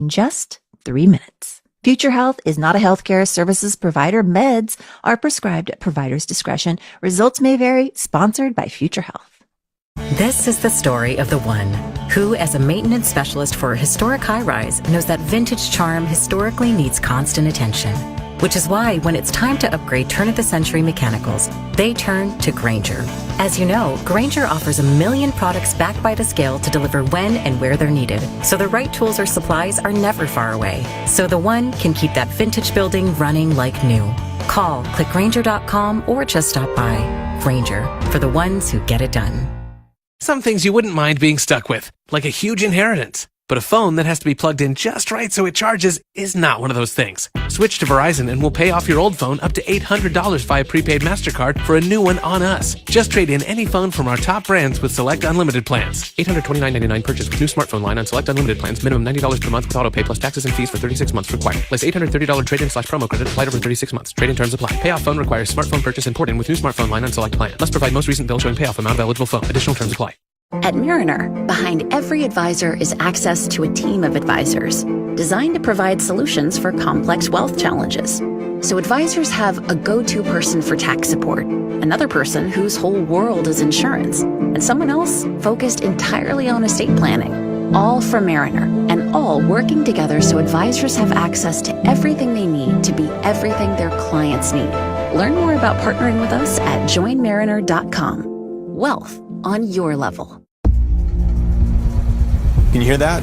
in just 3 minutes. Future Health is not a healthcare services provider. Meds are prescribed at provider's discretion. Results may vary. Sponsored by Future Health. This is the story of the one who, as a maintenance specialist for a historic high-rise, knows that vintage charm historically needs constant attention. Which is why when it's time to upgrade turn-of-the-century mechanicals, they turn to Grainger. As you know, Grainger offers 1 million products backed by the scale to deliver when and where they're needed, so the right tools or supplies are never far away. So the one can keep that vintage building running like new. Call, click Grainger.com, or just stop by. Grainger, for the ones who get it done. Some things you wouldn't mind being stuck with, like a huge inheritance. But a phone that has to be plugged in just right so it charges is not one of those things. Switch to Verizon and we'll pay off your old phone up to $800 via prepaid MasterCard for a new one on us. Just trade in any phone from our top brands with select unlimited plans. $829.99 purchase with new smartphone line on select unlimited plans. Minimum $90 per month with auto pay plus taxes and fees for 36 months required. Plus $830 trade-in/promo credit applied over 36 months. Trade-in terms apply. Payoff phone requires smartphone purchase and port-in with new smartphone line on select plan. Must provide most recent bill showing payoff amount of eligible phone. Additional terms apply. At Mariner, behind every advisor is access to a team of advisors designed to provide solutions for complex wealth challenges. So advisors have a go-to person for tax support, another person whose whole world is insurance, and someone else focused entirely on estate planning. All from Mariner, and all working together so advisors have access to everything they need to be everything their clients need. Learn more about partnering with us at joinmariner.com. Wealth on your level. Can you hear that?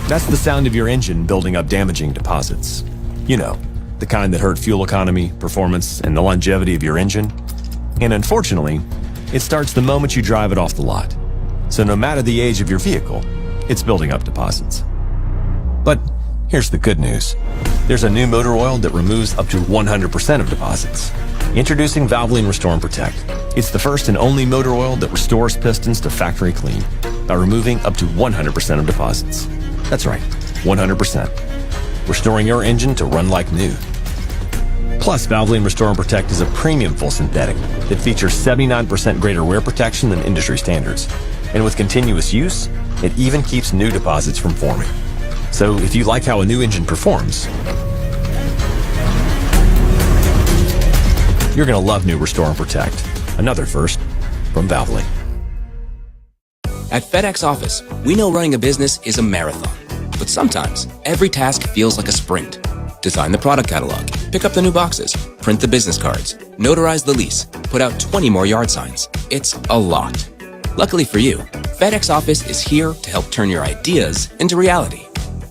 That's the sound of your engine building up damaging deposits. You know, the kind that hurt fuel economy, performance, and the longevity of your engine. And unfortunately, it starts the moment you drive it off the lot. So no matter the age of your vehicle, it's building up deposits. But here's the good news. There's a new motor oil that removes up to 100% of deposits. Introducing Valvoline Restore and Protect. It's the first and only motor oil that restores pistons to factory clean by removing up to 100% of deposits. That's right, 100%. Restoring your engine to run like new. Plus, Valvoline Restore and Protect is a premium full synthetic that features 79% greater wear protection than industry standards. And with continuous use, it even keeps new deposits from forming. So if you like how a new engine performs, you're going to love new Restore and Protect. Another first from Valvoline. At FedEx Office, we know running a business is a marathon. But sometimes, every task feels like a sprint. Design the product catalog, pick up the new boxes, print the business cards, notarize the lease, put out 20 more yard signs. It's a lot. Luckily for you, FedEx Office is here to help turn your ideas into reality.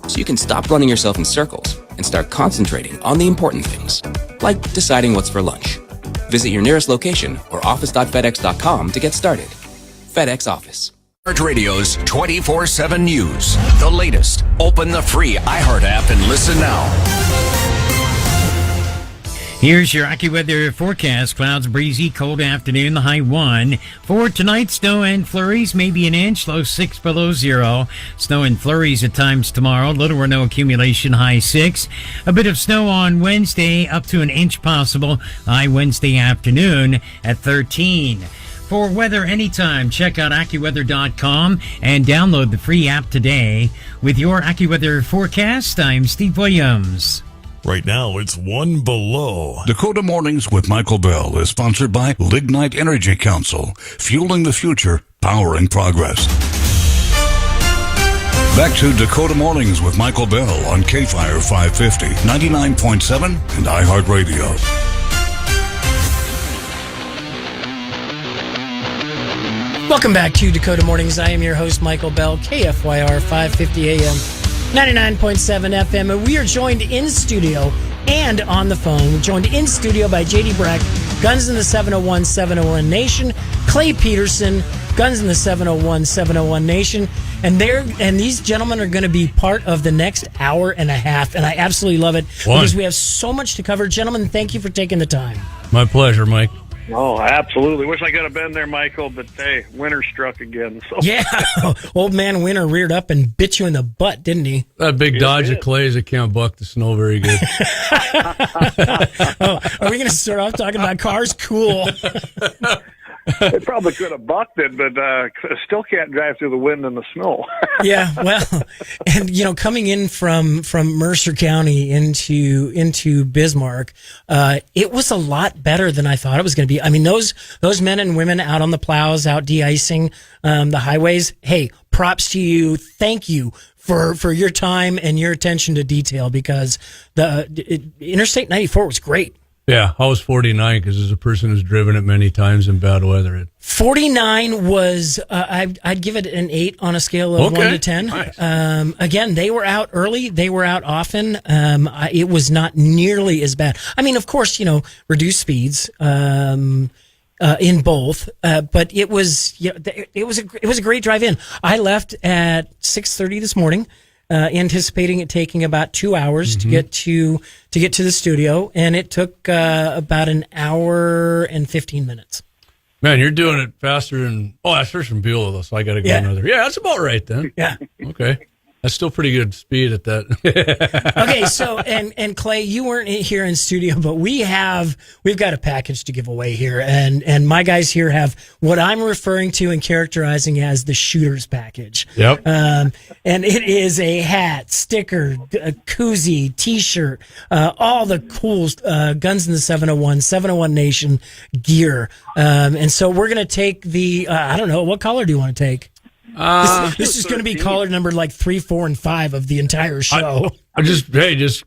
So you can stop running yourself in circles and start concentrating on the important things, like deciding what's for lunch. Visit your nearest location or office.fedex.com to get started. FedEx Office. Radio's 24/7 news. The latest. Open the free iHeart app and listen now. Here's your AccuWeather forecast. Clouds, breezy, cold afternoon, the high 1. For tonight, snow and flurries, maybe an inch, low 6 below 0. Snow and flurries at times tomorrow, little or no accumulation, high 6. A bit of snow on Wednesday, up to an inch possible, high Wednesday afternoon at 13. For weather anytime, check out AccuWeather.com and download the free app today. With your AccuWeather forecast, I'm Steve Williams. Right now, it's 1 below. Dakota Mornings with Michael Bell is sponsored by Lignite Energy Council, fueling the future, powering progress. Back to Dakota Mornings with Michael Bell on KFYR 550, 99.7, and iHeartRadio. Welcome back to Dakota Mornings. I am your host, Michael Bell, KFYR 550 AM. 99.7 FM, and we are joined in studio and on the phone. We're joined in studio by J.D. Breck, Guns in the 701, 701 Nation, Clay Peterson, Guns in the 701, 701 Nation, and these gentlemen are going to be part of the next hour and a half, and I absolutely love it because we have so much to cover. Gentlemen, thank you for taking the time. My pleasure, Mike. Oh, absolutely. Wish I could have been there, Michael, but hey, winter struck again. So. Yeah, old man Winter reared up and bit you in the butt, didn't he? That big Dodge of Clays, it can't buck the snow very good. Oh, are we going to start off talking about cars? Cool. They probably could have bucked it, but still can't drive through the wind and the snow. Yeah, well, and coming in from Mercer County into Bismarck, it was a lot better than I thought it was going to be. I mean, those men and women out on the plows, out de-icing the highways. Hey, props to you. Thank you for your time and your attention to detail, because Interstate 94 was great. Yeah, I was 49 because as a person who's driven it many times in bad weather. 49 was, I'd give it an 8 on a scale of 1 to 10. Nice. Again, they were out early. They were out often. It was not nearly as bad. I mean, of course, reduced speeds in both, but it was it was a great drive in. I left at 6:30 this morning. Anticipating it taking about 2 hours to get to the studio, and it took about an hour and 15 minutes. Man, you're doing it faster than that's first from Beulah, though, so I got to go another. Yeah, that's about right then. Yeah. Okay. That's still pretty good speed at that. Okay, so and Clay, you weren't here in studio, but we've got a package to give away here, and my guys here have what I'm referring to and characterizing as the shooter's package. Yep. And it is a hat, sticker, a koozie, T-shirt, all the cool Guns in the 701 Nation gear. And so we're gonna take the I don't know, what color do you want to take? This is going to be caller number like 3, 4, and 5 of the entire show. I just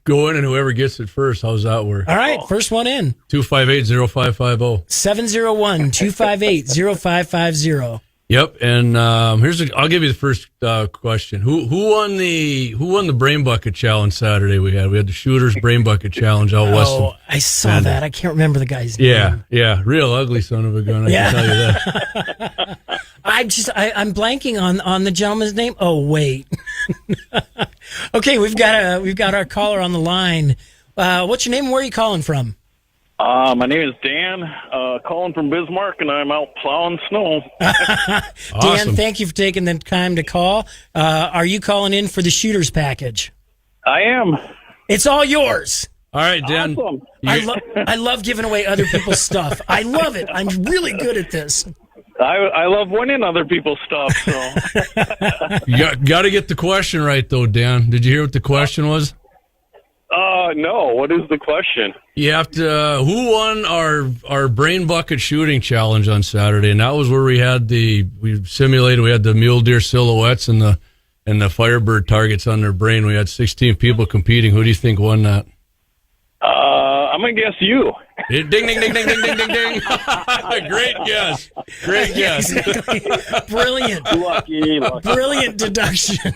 go in and whoever gets it first. How's that work? All right, first one in. 258-0550. 701-258-0550. Yep, and I'll give you the first question. Who won the Brain Bucket Challenge Saturday? We had the Shooters Brain Bucket Challenge out west. Oh, I saw that. I can't remember the guy's name. Yeah, real ugly son of a gun. I can tell you that. I'm blanking on the gentleman's name. Oh wait. Okay, we've got our caller on the line. What's your name and where are you calling from? My name is Dan, calling from Bismarck, and I'm out plowing snow. Dan, Awesome. thank you for taking the time to call. Are you calling in for the shooter's package? I am. It's all yours. All right, Dan. Awesome. I love giving away other people's stuff. I love it. I'm really good at this. I love winning other people's stuff. So You got to get the question right, though, Dan. Did you hear what the question was? no. What is the question? You have to. Who won our Brain Bucket Shooting Challenge on Saturday? And that was where we had we had the mule deer silhouettes and the Firebird targets on their brain. We had 16 people competing. Who do you think won that? I'm gonna guess you. Ding, ding, ding, ding, ding, ding, ding, ding. Great guess. Great guess. Brilliant. Lucky. Brilliant deduction.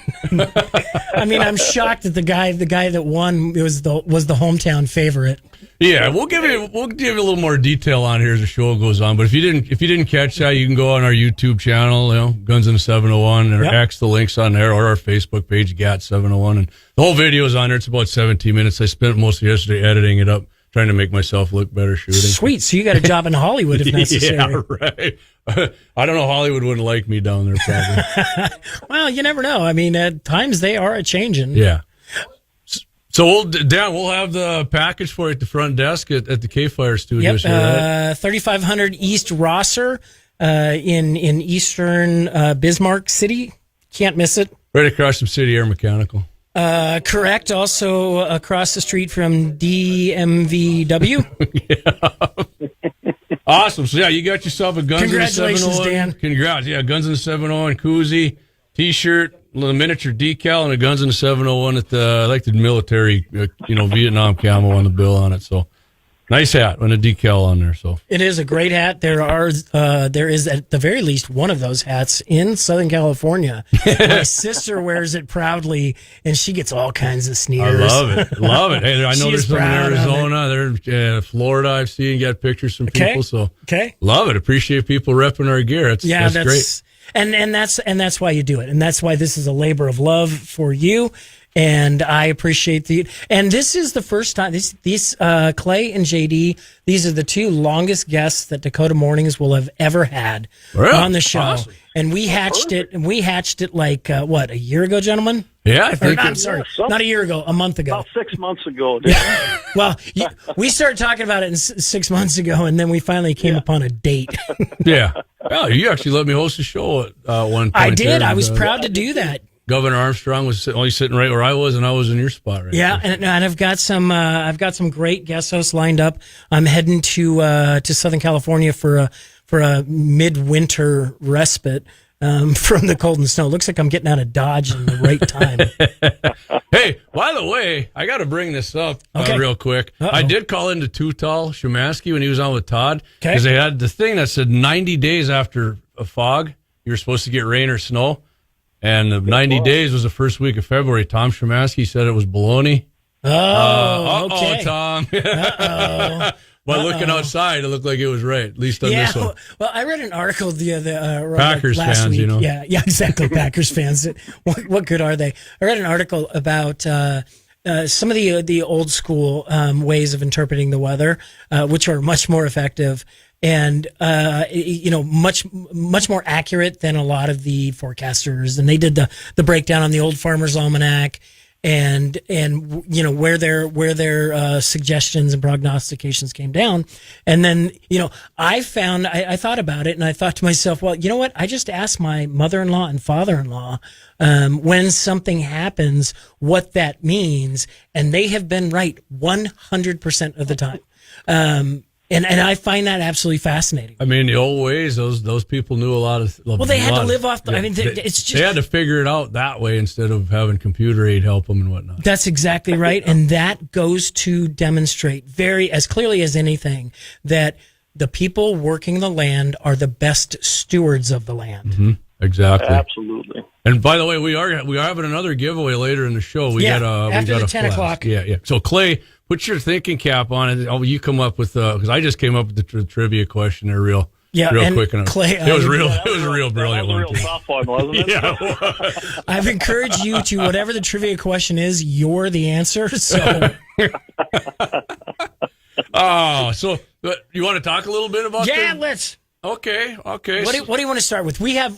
I mean, I'm shocked that the guy that won was the hometown favorite. Yeah, we'll give you a little more detail on here as the show goes on. But if you didn't catch that, you can go on our YouTube channel, Guns in the 701, or X, the links on there, or our Facebook page, GAT701, and the whole video is on there. It's about 17 minutes. I spent most of yesterday editing it up, trying to make myself look better shooting. Sweet. So you got a job in Hollywood if necessary. Yeah, right. I don't know. Hollywood wouldn't like me down there, probably. Well, you never know. I mean, at times they are a-changing. Yeah. So we'll have the package for you at the front desk at the KFYR studios. Yep, here, right? 3500 East Rosser in eastern Bismarck City. Can't miss it. Right across from City Air Mechanical. Correct. Also across the street from DMVW. Yeah. Awesome. So, you got yourself a Guns in the 701. Congratulations, Dan. Congrats. Yeah, Guns in the 701 koozie, T-shirt, a miniature decal, and a Guns in the 701 at the military, Vietnam camo on the bill on it. So, nice hat and a decal on there. So it is a great hat. There is at the very least one of those hats in Southern California. My sister wears it proudly, and she gets all kinds of sneers. I love it. Hey, I know there's some in Arizona, there's Florida. I've seen, got pictures from people. So love it. Appreciate people repping our gear. That's great. And that's why you do it, and that's why this is a labor of love for you. And I appreciate and this is the first time these Clay and JD, these are the two longest guests that Dakota Mornings will have ever had on the show. Awesome. And we hatched it like a year ago, gentlemen? Yeah, I think. I'm sorry, not a year ago, a month ago. About 6 months ago. Yeah. Well, we started talking about it 6 months ago, and then we finally came upon a date. Yeah. Oh, you actually let me host a show at one point. I did. There, I was proud to do that. Governor Armstrong was only sitting right where I was, and I was in your spot right Yeah, there. and I've got some great guest hosts lined up. I'm heading to Southern California for a midwinter respite from the cold and snow. Looks like I'm getting out of Dodge in the right time. Hey, by the way, I got to bring this up real quick. I did call into Tootal Shumansky when he was on with Todd because they had the thing that said 90 days after a fog, you were supposed to get rain or snow. And the 90 days was the first week of February. Tom Shumansky said it was baloney. Okay. Tom. Uh-oh. But looking outside, it looked like it was right, at least on this one. Well, I read an article Packers last fans, week. you know. Yeah, exactly. Packers fans. What good are they? I read an article about some of the old school ways of interpreting the weather, which are much more effective and much more accurate than a lot of the forecasters. And they did the breakdown on the Old Farmer's Almanac. And where their suggestions and prognostications came down, and then I thought about it and I thought to myself, well, you know what? I just asked my mother-in-law and father-in-law when something happens what that means, and they have been right 100% of the time. And I find that absolutely fascinating. I mean, the old ways, those people knew a lot of. Well, they had to live off. It's just they had to figure it out that way instead of having computer aid help them and whatnot. That's exactly right, and that goes to demonstrate very as clearly as anything that the people working the land are the best stewards of the land. Mm-hmm. Exactly. Absolutely. And by the way, we are having another giveaway later in the show. After the 10 o'clock. Yeah. So Clay, put your thinking cap on it. Oh, you come up with because I just came up with the trivia question there real quick. And Clay, it was a real brilliant one. That was a real tough one, wasn't it? Yeah. I've encouraged you to whatever the trivia question is, you're the answer. So. So you want to talk a little bit about? Let's. Okay. What do you want to start with? We have,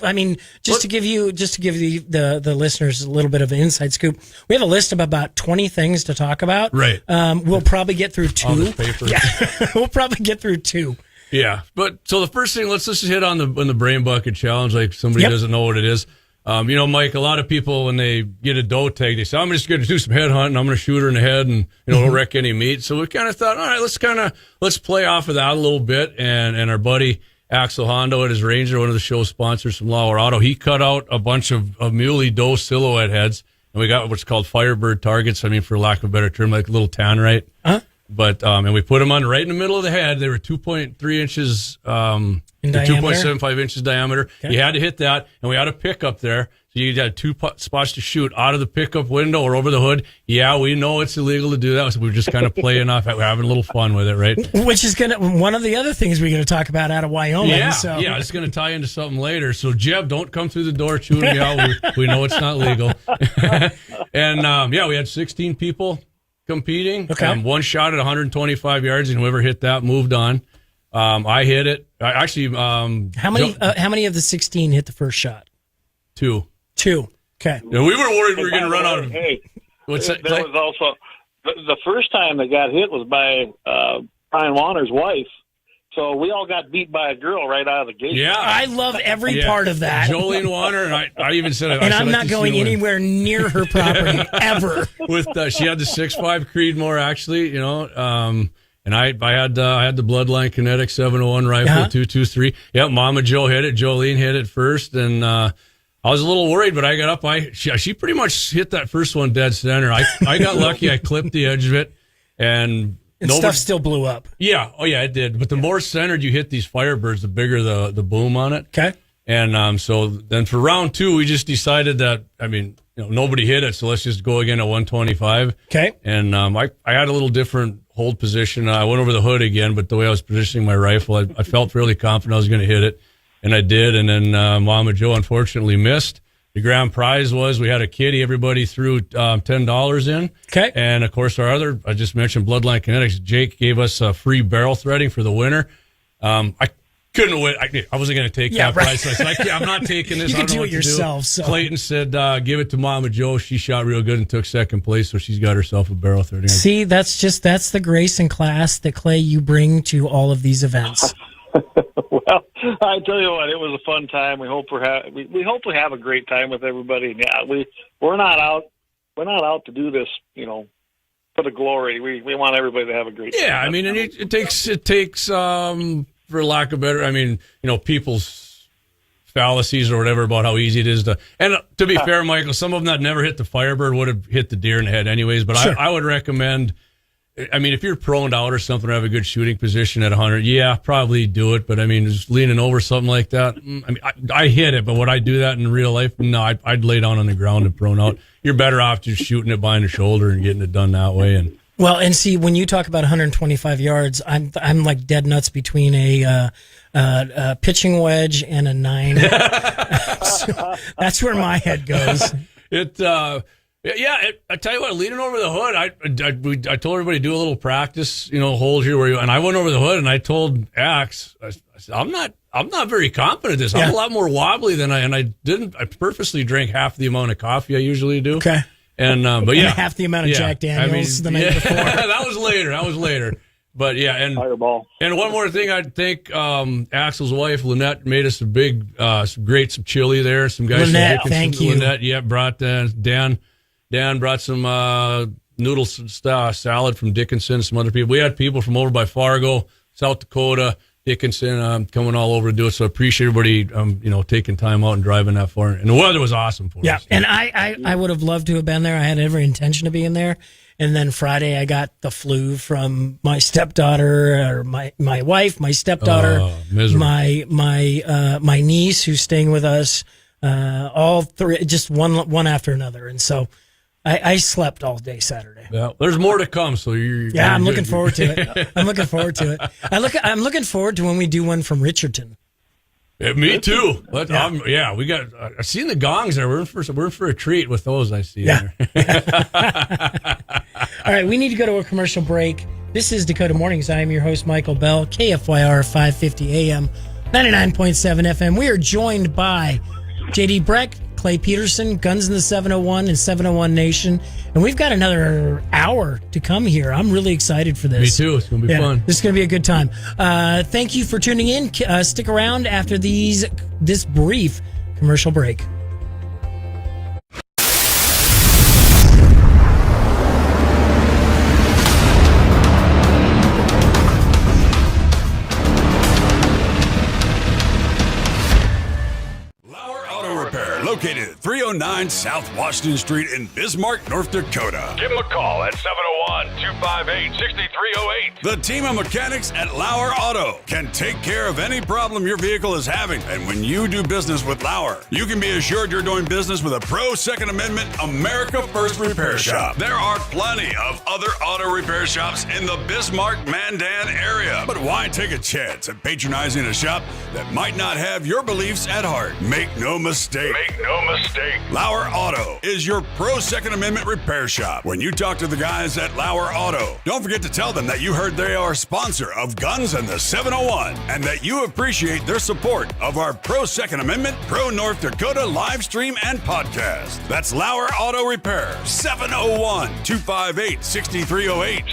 just to give the listeners a little bit of an inside scoop, we have a list of about 20 things to talk about. Right. We'll probably get through 2. On the paper. Yeah. We'll probably get through 2. Yeah. But so the first thing, let's just hit on the brain bucket challenge, like somebody doesn't know what it is. Mike, a lot of people, when they get a doe tag, they say, I'm just going to do some head hunting. I'm going to shoot her in the head and, don't wreck any meat. So we kind of thought, all right, let's play off of that a little bit. And our buddy Axel Hondo at his Ranger, one of the show sponsors from LAUER Auto, he cut out a bunch of muley doe silhouette heads. And we got what's called Firebird targets. For lack of a better term, like a little tannerite. Huh? But, and we put them on right in the middle of the head. They were 2.3 inches, in diameter? 2.75 inches diameter. Okay. You had to hit that, and we had a pickup there. So you had 2 spots to shoot out of the pickup window or over the hood. Yeah, we know it's illegal to do that. So we're just kind of playing off. We're having a little fun with it, right? Which is one of the other things we're going to talk about out of Wyoming. Yeah, it's going to tie into something later. So Jeb, don't come through the door chewing me out. We know it's not legal. And we had 16 people competing. Okay. One shot at 125 yards, and whoever hit that moved on. I hit it. I actually. How many of the 16 hit the first shot? 2. Okay. And we were worried we were going to run out of. Hey, what's that? There was also the first time they got hit was by Brian Warner's wife. So we all got beat by a girl right out of the gate. Yeah, I love every part of that. Jolene Warner, and I even said, I'm not going anywhere near her property ever. With she had the 6.5 Creedmoor, actually, and I had the Bloodline Kinetics 701 rifle, 223. Yep, Mama Joe hit it. Jolene hit it first, and I was a little worried, but I got up. She pretty much hit that first one dead center. I got lucky. I clipped the edge of it, and stuff still blew up. Yeah. Oh, yeah, it did. But the more centered you hit these Firebirds, the bigger the boom on it. Okay. And so then for round 2, we just decided that, nobody hit it, so let's just go again at 125. Okay. And I had a little different hold position. I went over the hood again, but the way I was positioning my rifle, I felt fairly confident I was going to hit it. And I did, and then Mama Joe unfortunately missed. The grand prize was we had a kitty. Everybody threw $10 in. Okay. And, of course, I just mentioned Bloodline Kinetics. Jake gave us free barrel threading for the winner. I couldn't wait. I wasn't going to take that price. So I said, I'm not taking this. You I can don't know do what it yourself. So. Clayton said, give it to Mama Joe. She shot real good and took second place, so she's got herself a barrel 30. See, that's the grace and class that, Clay, you bring to all of these events. Well, I tell you what, it was a fun time. We hope we hope we have a great time with everybody. And yeah, we're not out to do this, for the glory. We want everybody to have a great time. Yeah, I mean, and it takes for lack of better, I mean, people's fallacies or whatever about how easy it is to. And to be fair, Michael, some of them that never hit the Firebird would have hit the deer in the head anyways. But sure. I would recommend. I mean, if you're proned out or something or have a good shooting position at 100, yeah, probably do it. But I mean, just leaning over something like that. I mean, I hit it, but would I do that in real life? No, I'd lay down on the ground and prone out. You're better off just shooting it behind the shoulder and getting it done that way. And see, when you talk about 125 yards, I'm like dead nuts between a pitching wedge and a 9. So that's where my head goes. I tell you what, leaning over the hood, I told everybody to do a little practice, hold here and I went over the hood and I told Axe, I said, I'm not very confident at this. I'm a lot more wobbly than I purposely drank half the amount of coffee I usually do. Okay. And half the amount of Jack Daniels the night before. That was later. But yeah, and Fireball. And one more thing, I think Axel's wife Lynette made us some chili there. Some guys, Lynette, thank you. Lynette, brought Dan brought some noodle salad from Dickinson. Some other people. We had people from over by Fargo, South Dakota, Dickinson, coming all over to do it. So I appreciate everybody, taking time out and driving that far. And the weather was awesome for us. Yeah, and I would have loved to have been there. I had every intention of being there. And then Friday, I got the flu from my stepdaughter, or my wife, my stepdaughter, my niece who's staying with us. All three, just one after another, and so I slept all day Saturday. Yeah, there's more to come. So I'm looking forward to it. I'm looking forward to it. I'm looking forward to when we do one from Richardton. Yeah, me too. But we got. I've seen the gongs there. We're in for a treat with those. I see. Yeah. All right, we need to go to a commercial break. This is Dakota Mornings. I am your host, Michael Bell, KFYR 550 AM, 99.7 FM. We are joined by JD Breck, Clay Peterson, Guns in the 701 and 701 Nation. And we've got another hour to come here. I'm really excited for this. Me too. It's going to be fun. This is going to be a good time. Thank you for tuning in. Stick around after this brief commercial break. Located at 309 South Washington Street in Bismarck, North Dakota. Give them a call at 701-258-6308. The team of mechanics at LAUER Auto can take care of any problem your vehicle is having. And when you do business with LAUER, you can be assured you're doing business with a pro Second Amendment America First repair shop. There are plenty of other auto repair shops in the Bismarck, Mandan area. But why take a chance at patronizing a shop that might not have your beliefs at heart? Make no mistake. LAUER Auto is your pro Second Amendment repair shop. When you talk to the guys at LAUER Auto, don't forget to tell them that you heard they are a sponsor of Guns and the 701 and that you appreciate their support of our pro Second Amendment, pro North Dakota live stream and podcast. That's LAUER Auto Repair, 701-258-6308.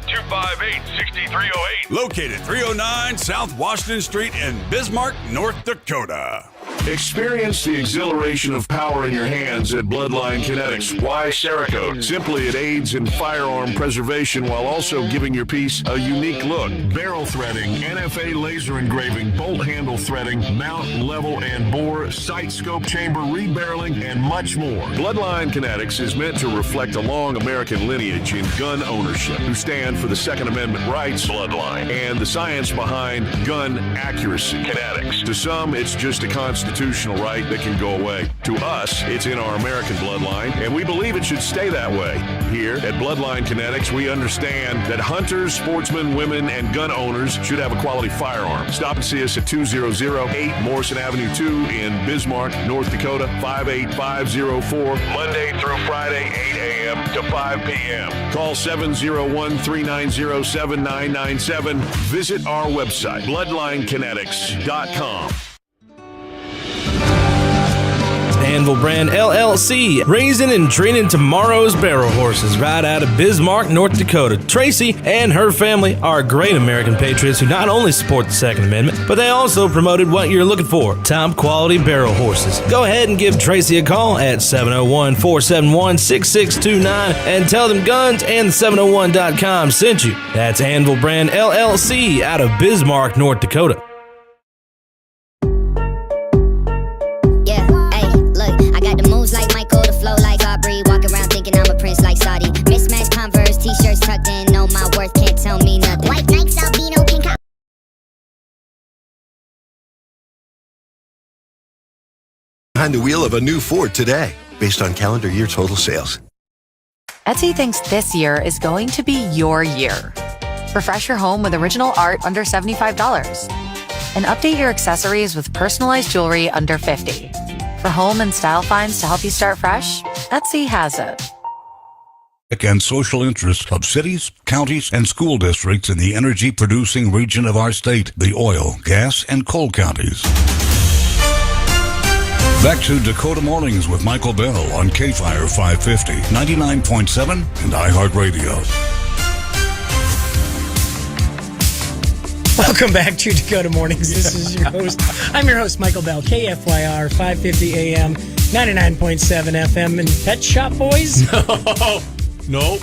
701-258-6308. Located 309 South Washington Street in Bismarck, North Dakota. Experience the exhilaration of power in your hands at Bloodline Kinetics. Why Cerakote? Simply, it aids in firearm preservation while also giving your piece a unique look. Barrel threading, NFA laser engraving, bolt handle threading, mount, level, and bore, sight scope chamber, rebarreling, and much more. Bloodline Kinetics is meant to reflect a long American lineage in gun ownership, who stand for the Second Amendment rights, Bloodline, and the science behind gun accuracy. Kinetics. To some, it's just a constitutional right that can go away. To us, it's in our American bloodline, and we believe it should stay that way. Here at Bloodline Kinetics, we understand that hunters, sportsmen, women, and gun owners should have a quality firearm. Stop and see us at 2008 Morrison Avenue 2 in Bismarck, North Dakota, 58504. Monday through Friday, 8 a.m. to to 5 p.m. Call 701-390-7997. Visit our website, bloodlinekinetics.com. ANVIL Brand LLC, raising and training tomorrow's barrel horses right out of Bismarck, North Dakota. Tracy and her family are great American patriots who not only support the Second Amendment, but they also promoted what you're looking for, top quality barrel horses. Go ahead and give Tracy a call at 701-471-6629 and tell them Guns and 701.com sent you. That's ANVIL Brand LLC out of Bismarck, North Dakota. Like Michael, the flow like Aubrey. Walk around thinking I'm a prince like Saudi. Mismatched Converse, t-shirts tucked in. Know my worth, can't tell me nothing. White Nikes, albino, pink. Behind the wheel of a new Ford today, based on calendar year total sales. Etsy thinks this year is going to be your year. Refresh your home with original art under $75. And update your accessories with personalized jewelry under $50. For home and style finds to help you start fresh, Etsy has it. And social interests of cities, counties, and school districts in the energy-producing region of our state, the oil, gas, and coal counties. Back to Dakota Mornings with Michael Bell on KFYR 550, 99.7, and iHeartRadio. Welcome back to Dakota Mornings. This is your host. I'm your host, Michael Bell, KFYR, 550 AM, 99.7 FM. And Pet Shop Boys? No.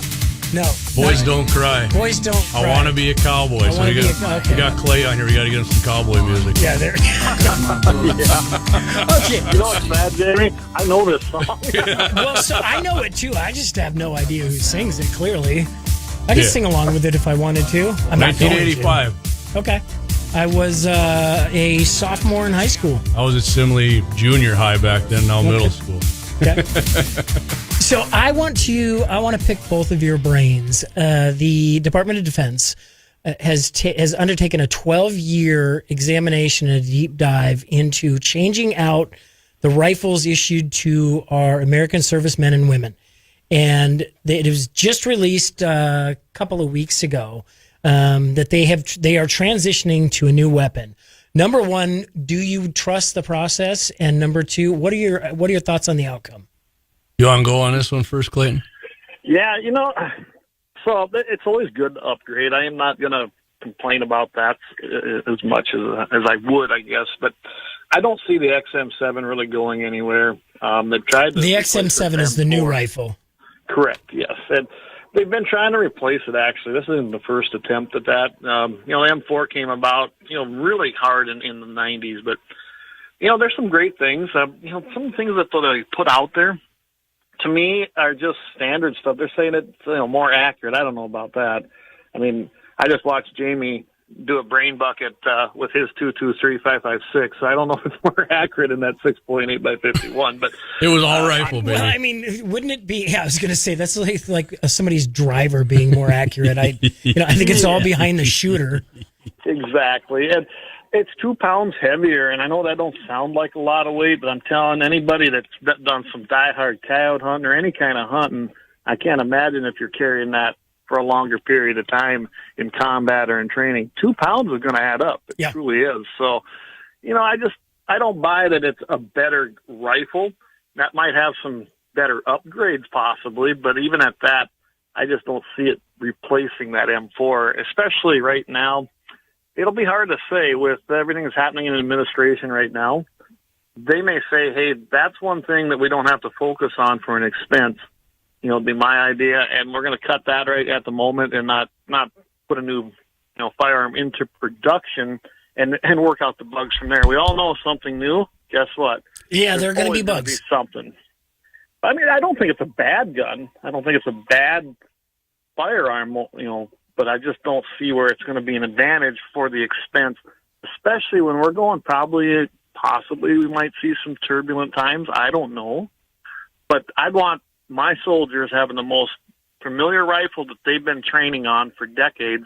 Boys don't cry. Boys don't cry. I want to be a cowboy. So we got Clay on here. We got to get him some cowboy music. Yeah, there. Okay. You know what's bad, Jamie? I know this song. Well, so I know it too. I just have no idea who sings it, clearly. I could sing along with it if I wanted to. I'm 1985. Okay. I was a sophomore in high school. I was at Simley Junior High back then, now middle school. Okay. So I want to pick both of your brains. The Department of Defense has undertaken a 12-year examination and a deep dive into changing out the rifles issued to our American servicemen and women. And it was just released a couple of weeks ago. That they are transitioning to a new weapon. Number one, do you trust the process? And number two, what are your thoughts on the outcome? You want to go on this one first, Clayton? Yeah, so it's always good to upgrade. I am not going to complain about that as much as I would, I guess. But I don't see the XM7 really going anywhere. They've tried the XM7 is the new rifle. Correct. Yes, and they've been trying to replace it, actually. This isn't the first attempt at that. The M4 came about, really hard in the 90s. But, there's some great things. Some things that they put out there, to me, are just standard stuff. They're saying it's more accurate. I don't know about that. I mean, I just watched Jamie do a brain bucket with his 223-556. So I don't know if it's more accurate in that 6.8 by 51, but it was all rifle, baby. Well, I mean, wouldn't it be? Yeah, I was going to say that's like somebody's driver being more accurate. I think it's all behind the shooter. Exactly, and it's 2 pounds heavier. And I know that don't sound like a lot of weight, but I'm telling anybody that's done some diehard coyote hunting or any kind of hunting, I can't imagine if you're carrying that for a longer period of time in combat or in training. 2 pounds is going to add up. It truly is. So, I don't buy that it's a better rifle. That might have some better upgrades possibly, but even at that, I just don't see it replacing that M4, especially right now. It'll be hard to say with everything that's happening in administration right now. They may say, hey, that's one thing that we don't have to focus on for an expense. It'd be my idea, and we're going to cut that right at the moment and not put a new, firearm into production and work out the bugs from there. We all know something new. Guess what? Yeah, there are going to be bugs. Something. I mean, I don't think it's a bad gun. I don't think it's a bad firearm, but I just don't see where it's going to be an advantage for the expense, especially when we're going possibly we might see some turbulent times. I don't know. But I'd want my soldiers having the most familiar rifle that they've been training on for decades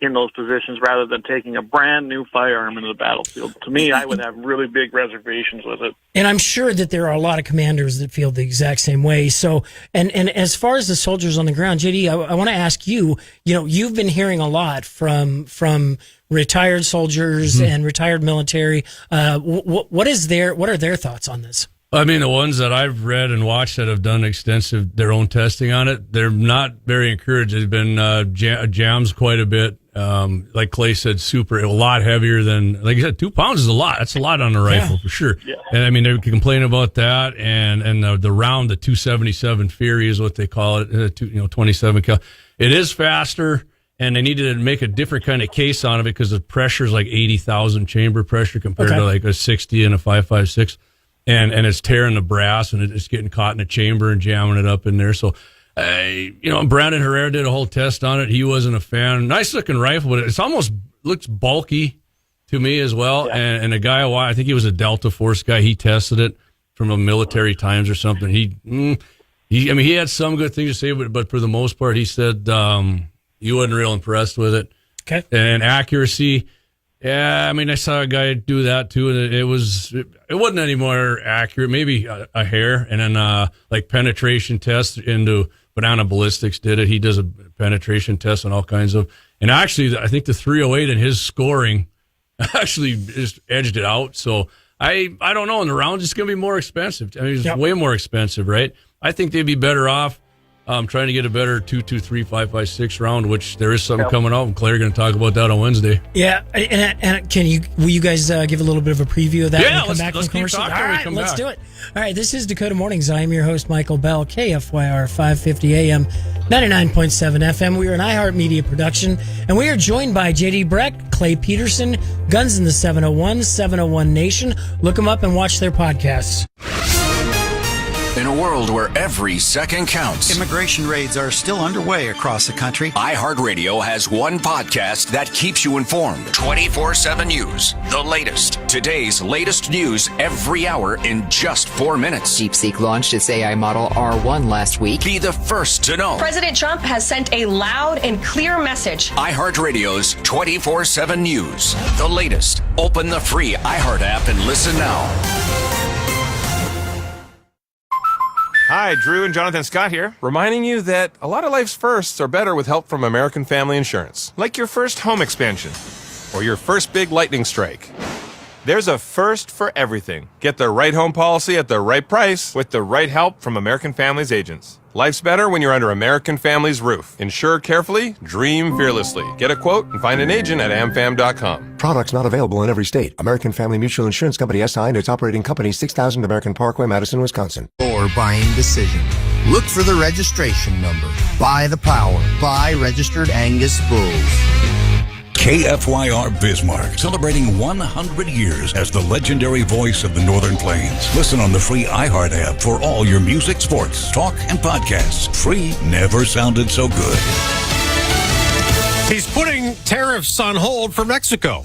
in those positions rather than taking a brand new firearm into the battlefield. To me, I would have really big reservations with it. And I'm sure that there are a lot of commanders that feel the exact same way. So, and as far as the soldiers on the ground, JD, I want to ask you, you've been hearing a lot from retired soldiers and retired military. What are their thoughts on this? I mean, the ones that I've read and watched that have done their own testing on it, they're not very encouraged. There's been jams quite a bit. Like Clay said, a lot heavier than, like you said, 2 pounds is a lot. That's a lot on a rifle for sure. Yeah. And I mean, they complain about that. And the round, the 277 Fury is what they call it, 27 cal. It is faster. And they needed to make a different kind of case on it because the pressure is like 80,000 chamber pressure compared to like a 60 and a 5.56. And it's tearing the brass and it's getting caught in the chamber and jamming it up in there. So, Brandon Herrera did a whole test on it. He wasn't a fan. Nice looking rifle, but it's almost looks bulky to me as well. Yeah. And a guy, I think he was a Delta Force guy. He tested it from a military times or something. He had some good things to say, but for the most part, he said he wasn't real impressed with it. Okay. And accuracy. Yeah, I mean, I saw a guy do that too, and it wasn't any more accurate, maybe a hair. And then like penetration tests into Banana Ballistics did it. He does a penetration test on all kinds of, and actually, I think the 308 and his scoring actually just edged it out. So I don't know. And the round is going to be more expensive. I mean, it's way more expensive, right? I think they'd be better off trying to get a better 2.23 5.56 round, which there is something coming out, and Claire going to talk about that on Wednesday. Yeah, and will you guys give a little bit of a preview of that when we come back from commercial? All right, let's do it. All right, this is Dakota Mornings. I am your host, Michael Bell, KFYR 550 AM, 99.7 FM. We are an iHeartMedia production, and we are joined by JD Breck, Clay Peterson, Guns in the 701, 701 Nation. Look them up and watch their podcasts. In a world where every second counts, immigration raids are still underway across the country. iHeartRadio has one podcast that keeps you informed. 24/7 News, the latest. Today's latest news every hour in just 4 minutes. DeepSeek launched its AI model R1 last week. Be the first to know. President Trump has sent a loud and clear message. iHeartRadio's 24/7 News, the latest. Open the free iHeart app and listen now. Hi, Drew and Jonathan Scott here, reminding you that a lot of life's firsts are better with help from American Family Insurance. Like your first home expansion, or your first big lightning strike. There's a first for everything. Get the right home policy at the right price with the right help from American Family's agents. Life's better when you're under American Family's roof. Insure carefully, dream fearlessly. Get a quote and find an agent at amfam.com. Products not available in every state. American Family Mutual Insurance Company SI and its operating company 6000 American Parkway, Madison, Wisconsin. Or buying decision. Look for the registration number. Buy the power. Buy registered Angus bulls. KFYR Bismarck, celebrating 100 years as the legendary voice of the Northern Plains. Listen on the free iHeart app for all your music, sports, talk, and podcasts. Free never sounded so good. He's putting tariffs on hold for Mexico.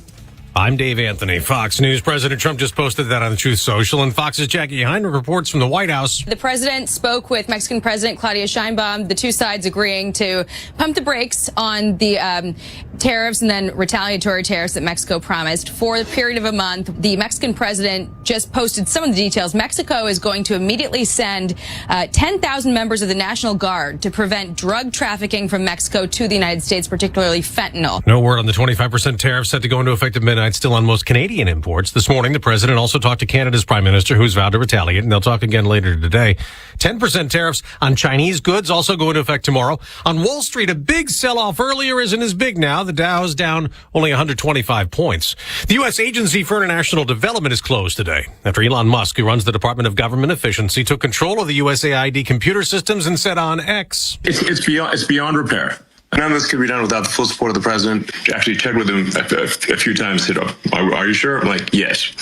I'm Dave Anthony, Fox News. President Trump just posted that on the Truth Social, and Fox's Jackie Heinrich reports from the White House. The president spoke with Mexican President Claudia Sheinbaum, the two sides agreeing to pump the brakes on the tariffs and then retaliatory tariffs that Mexico promised for the period of a month. The Mexican president just posted some of the details. Mexico is going to immediately send 10,000 members of the National Guard to prevent drug trafficking from Mexico to the United States, particularly fentanyl. No word on the 25% tariff set to go into effect at midnight, still on most Canadian imports. This morning, the president also talked to Canada's prime minister, who's vowed to retaliate, and they'll talk again later today. 10% tariffs on Chinese goods also go into effect tomorrow. On Wall Street, a big sell-off earlier isn't as big now. The Dow's down only 125 points. The U.S. Agency for International Development is closed today after Elon Musk, who runs the Department of Government Efficiency, took control of the USAID computer systems and said on X, It's beyond repair. None of this could be done without the full support of the president. Actually checked with him a few times. Said, are you sure? I'm like, yes.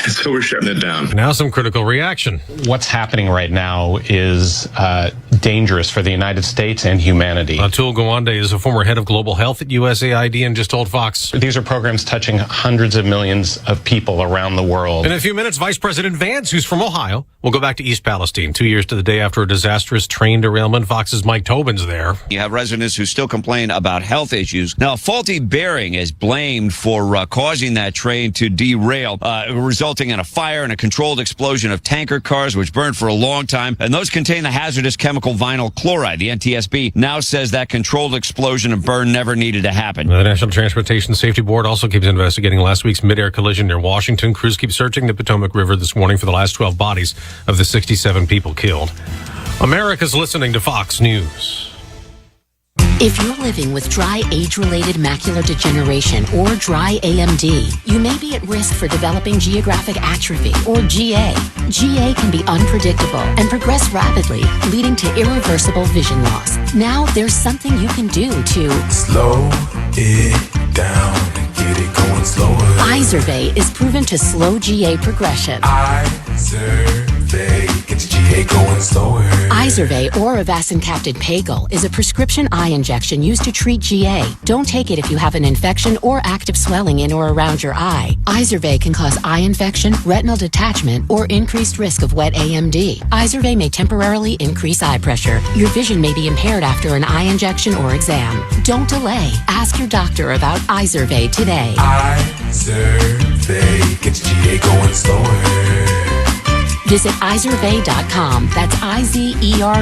So we're shutting it down. Now some critical reaction. What's happening right now is dangerous for the United States and humanity. Atul Gawande is a former head of global health at USAID and just told Fox. These are programs touching hundreds of millions of people around the world. In a few minutes, Vice President Vance, who's from Ohio, will go back to East Palestine 2 years to the day after a disastrous train derailment. Fox's Mike Tobin's there. You have residents who still complain about health issues. Now, faulty bearing is blamed for causing that train to derail, resulting in a fire and a controlled explosion of tanker cars, which burned for a long time. And those contain the hazardous chemical vinyl chloride. The NTSB now says that controlled explosion and burn never needed to happen. The National Transportation Safety Board also keeps investigating last week's mid-air collision near Washington. Crews keep searching the Potomac River this morning for the last 12 bodies of the 67 people killed. America's listening to Fox News. If you're living with dry age-related macular degeneration or dry AMD, you may be at risk for developing geographic atrophy or GA. GA can be unpredictable and progress rapidly, leading to irreversible vision loss. Now there's something you can do to slow it down and get it going slower. Izervay is proven to slow GA progression. Izervay gets GA going slower. Izervay or avacincaptad pagel is a prescription eye injection used to treat GA. Don't take it if you have an infection or active swelling in or around your eye. Izervay can cause eye infection, retinal detachment, or increased risk of wet AMD. Izervay may temporarily increase eye pressure. Your vision may be impaired after an eye injection or exam. Don't delay. Ask your doctor about Izervay today. Izervay gets GA going slower. Visit Izervay.com. That's IZERVAY.com.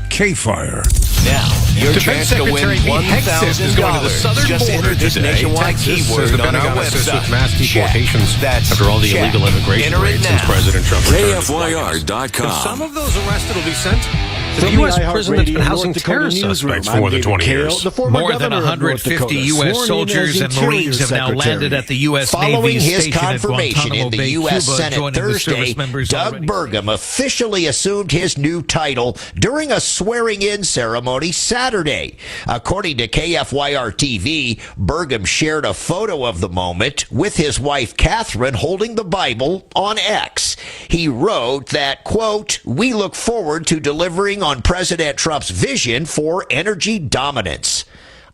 KFYR. Now, your Defense chance to win Secretary Pete Hegseth is going to the southern Just border enter this today. nationwide Texas keyword says the on our Pentagon assists website. with mass Check. deportations That's after all the check. illegal immigration Enter it raids since now. President Trump returned. KFYR.com. And some of those arrested will be sent to the From U.S. the prison that's been iHeartRadio housing North Dakota terror newsroom, suspects for I'm more than David 20 Kale, years. the former More than governor of North 150 Dakota, U.S. sworn in soldiers as and Interior Marines have now Secretary. landed at the U.S. Following Navy his station at confirmation Guantanamo in the Bay, U.S. Cuba, Senate joining the Thursday, service members Doug already. Burgum officially assumed his new title during a swearing-in ceremony Saturday. According to KFYR TV, Burgum shared a photo of the moment with his wife Catherine holding the Bible on X. He wrote that, quote, "We look forward to delivering on President Trump's vision for energy dominance."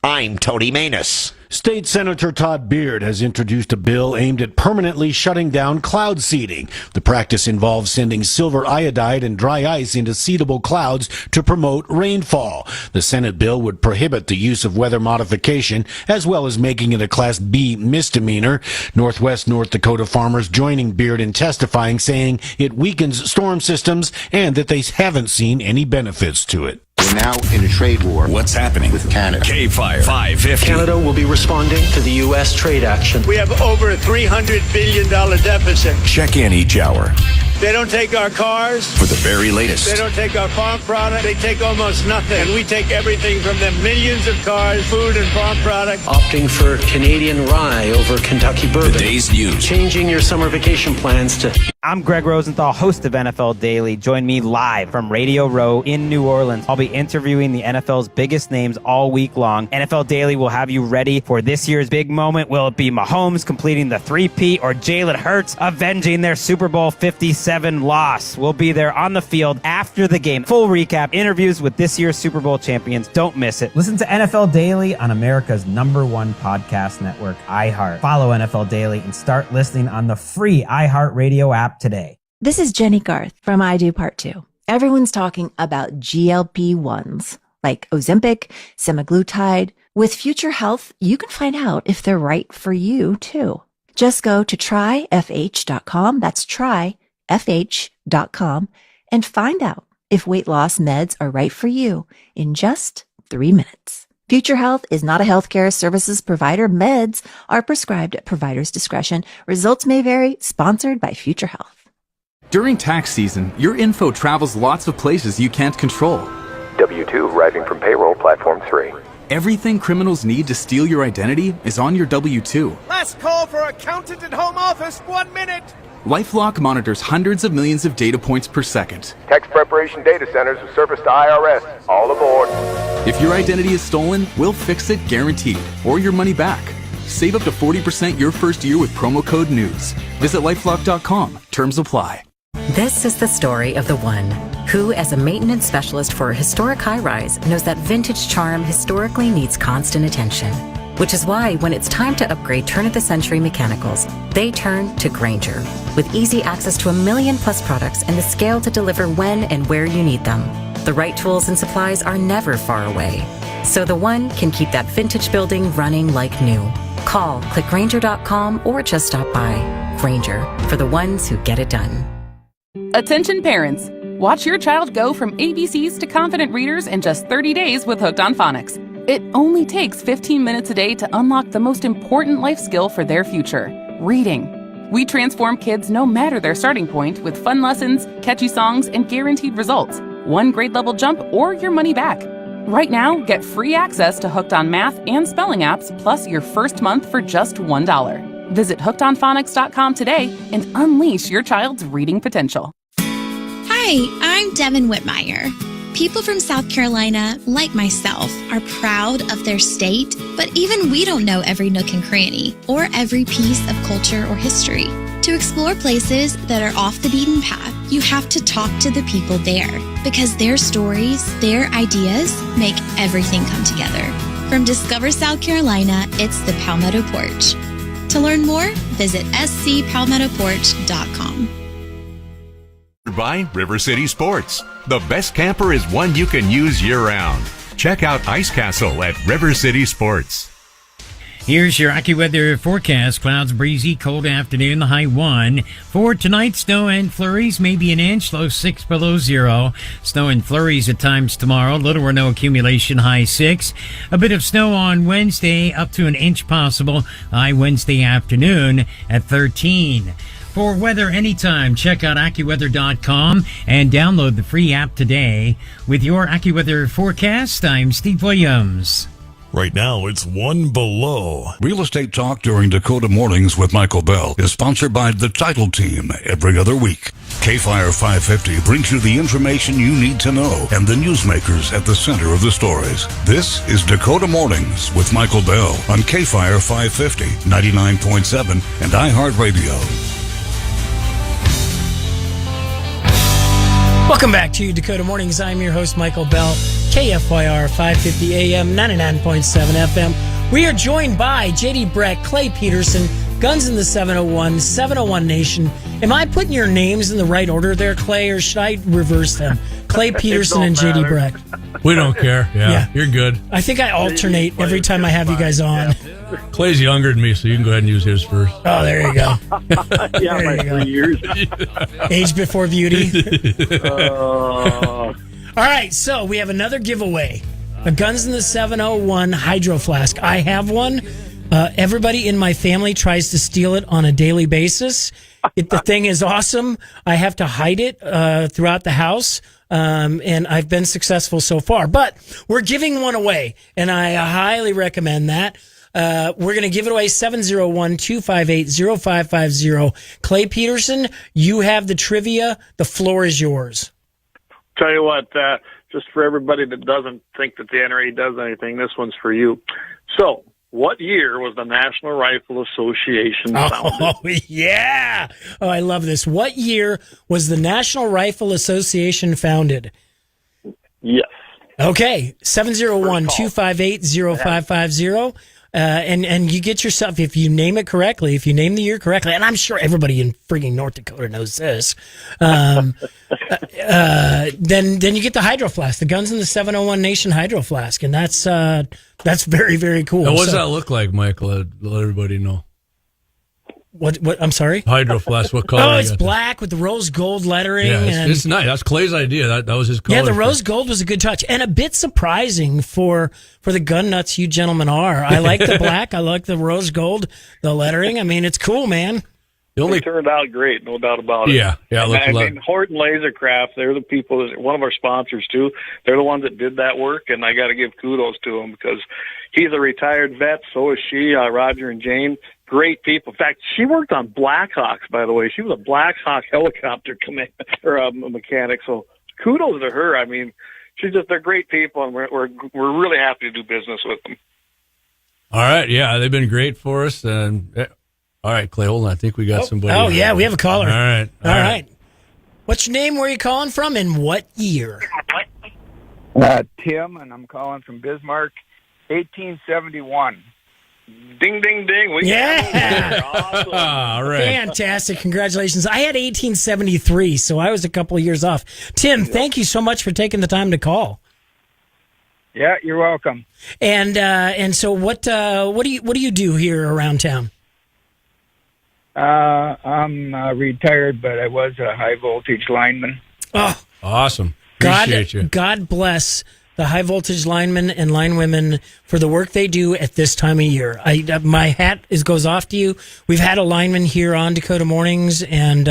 I'm Tony Manus. State Senator Todd Beard has introduced a bill aimed at permanently shutting down cloud seeding. The practice involves sending silver iodide and dry ice into seedable clouds to promote rainfall. The Senate bill would prohibit the use of weather modification, as well as making it a Class B misdemeanor. Northwest North Dakota farmers joining Beard in testifying, saying it weakens storm systems and that they haven't seen any benefits to it. We're now in a trade war. What's happening with Canada? KFYR 550. Canada will be responding to the U.S. trade action. We have over a $300 billion deficit. Check in each hour They don't take our cars. for the very latest. They don't take our farm product. They take almost nothing. And we take everything from them. Millions of cars, food and farm product. Opting for Canadian rye over Kentucky bourbon. The day's news. Changing your summer vacation plans to... I'm Greg Rosenthal, host of NFL Daily. Join me live from Radio Row in New Orleans. I'll be interviewing the NFL's biggest names all week long. NFL Daily will have you ready for this year's big moment. Will it be Mahomes completing the three-peat or Jalen Hurts avenging their Super Bowl 57 loss? We'll be there on the field after the game. Full recap, interviews with this year's Super Bowl champions. Don't miss it. Listen to NFL Daily on America's #1 podcast network, iHeart. Follow NFL Daily and start listening on the free iHeartRadio app today. This is Jenny Garth from I Do Part 2. Everyone's talking about GLP-1s like Ozempic, semaglutide. With Future Health, you can find out if they're right for you too. Just go to tryfh.com. That's tryfh.com and find out if weight loss meds are right for you in just 3 minutes. Future Health is not a healthcare services provider. Meds are prescribed at provider's discretion. Results may vary. Sponsored by Future Health. During tax season, your info travels lots of places you can't control. W-2 arriving from payroll platform 3. Everything criminals need to steal your identity is on your W-2. Last call for accountant and home office. 1 minute. LifeLock monitors hundreds of millions of data points per second. Tax preparation data centers with service to IRS. All aboard. If your identity is stolen, we'll fix it guaranteed, or your money back. Save up to 40% your first year with promo code NEWS. Visit LifeLock.com. Terms apply. This is the story of the one. Who, as a maintenance specialist for a historic high-rise, knows that vintage charm historically needs constant attention. Which is why, when it's time to upgrade turn-of-the-century mechanicals, they turn to Grainger. With easy access to 1 million-plus products and the scale to deliver when and where you need them. The right tools and supplies are never far away. So the one can keep that vintage building running like new. Call, click Grainger.com, or just stop by. Grainger, for the ones who get it done. Attention parents. Watch your child go from ABCs to confident readers in just 30 days with Hooked on Phonics. It only takes 15 minutes a day to unlock the most important life skill for their future, reading. We transform kids no matter their starting point with fun lessons, catchy songs, and guaranteed results. 1 grade level jump or your money back. Right now, get free access to Hooked on Math and Spelling apps, plus your first month for just $1. Visit hookedonphonics.com today and unleash your child's reading potential. Hi, I'm Devin Whitmire. People from South Carolina, like myself, are proud of their state, but even we don't know every nook and cranny or every piece of culture or history. To explore places that are off the beaten path, you have to talk to the people there, because their stories, their ideas, make everything come together. From Discover South Carolina, it's the Palmetto Porch. To learn more, visit scpalmettoporch.com. By River City Sports. The best camper is one you can use year-round. Check out Ice Castle at River City Sports. Here's your AccuWeather forecast. Clouds, breezy, cold afternoon, the high 1. For tonight, snow and flurries, maybe an inch, low 6 below 0. Snow and flurries at times tomorrow, little or no accumulation, high 6. A bit of snow on Wednesday, up to an inch possible, high Wednesday afternoon at 13. For weather anytime, check out AccuWeather.com and download the free app today. With your AccuWeather forecast, I'm Steve Williams. Right now, it's 1 below. Real Estate Talk during Dakota Mornings with Michael Bell is sponsored by the Title Team every other week. KFYR 550 brings you the information you need to know and the newsmakers at the center of the stories. This is Dakota Mornings with Michael Bell on KFYR 550, 99.7, and iHeartRadio. Welcome back to Dakota Mornings. I'm your host, Michael Bell, KFYR 550 AM, 99.7 FM. We are joined by J.D. Breck, Clay Peterson, Guns in the 701, 701 Nation. Am I putting your names in the right order there, Clay, or should I reverse them? Clay Peterson and J.D. Breck. We don't care. Yeah, you're good. I think I alternate every time I have you guys on. Clay's younger than me, so you can go ahead and use his first. Oh, there you go. Yeah, there you go. 3 years. Age before beauty. All right, so we have another giveaway. A Guns in the 701 Hydro Flask. I have one. Everybody in my family tries to steal it on a daily basis. The thing is awesome. I have to hide it throughout the house, and I've been successful so far. But we're giving one away, and I highly recommend that. We're going to give it away, 701-258-0550. Clay Peterson, you have the trivia. The floor is yours. Tell you what, just for everybody that doesn't think that the NRA does anything, this one's for you. So, what year was the National Rifle Association founded? Oh, yeah. Oh, I love this. What year was the National Rifle Association founded? Yes. Okay, 701-258-0550. And you get yourself, if you name it correctly, if you name the year correctly, and I'm sure everybody in frigging North Dakota knows this, then you get the Hydro Flask, the Guns in the 701 Nation Hydro Flask, and that's very, very cool. Now, what does that look like, Michael? Let everybody know. What? I'm sorry? Hydro Flask, what color? Oh, it's black with the rose gold lettering. Yeah, it's nice. That's Clay's idea. That was his color. Yeah, the rose gold was a good touch. And a bit surprising for the gun nuts you gentlemen are. I like the black. I like the rose gold, the lettering. I mean, it's cool, man. It turned out great, no doubt about it. Yeah. I mean, Horton Lasercraft, they're the people, one of our sponsors too. They're the ones that did that work, and I got to give kudos to them because he's a retired vet. So is she, Roger and Jane. Great people. In fact, she worked on Blackhawks, by the way. She was a Blackhawk helicopter mechanic. So kudos to her. I mean, they're great people, and we're really happy to do business with them. All right. Yeah, they've been great for us. And all right, Clay, hold on. I think we got somebody. Oh, yeah, we have a caller. All right. What's your name? Where are you calling from? And what year? Tim, and I'm calling from Bismarck, 1871. Ding, ding, ding. Awesome. All right. Fantastic. Congratulations. I had 1873, so I was a couple of years off. Tim, thank you so much for taking the time to call. Yeah, you're welcome. And so what do you do here around town? I'm retired, but I was a high voltage lineman. Oh, awesome. Appreciate you. God bless the high voltage linemen and linewomen for the work they do at this time of year. My hat goes off to you. We've had a lineman here on Dakota Mornings, and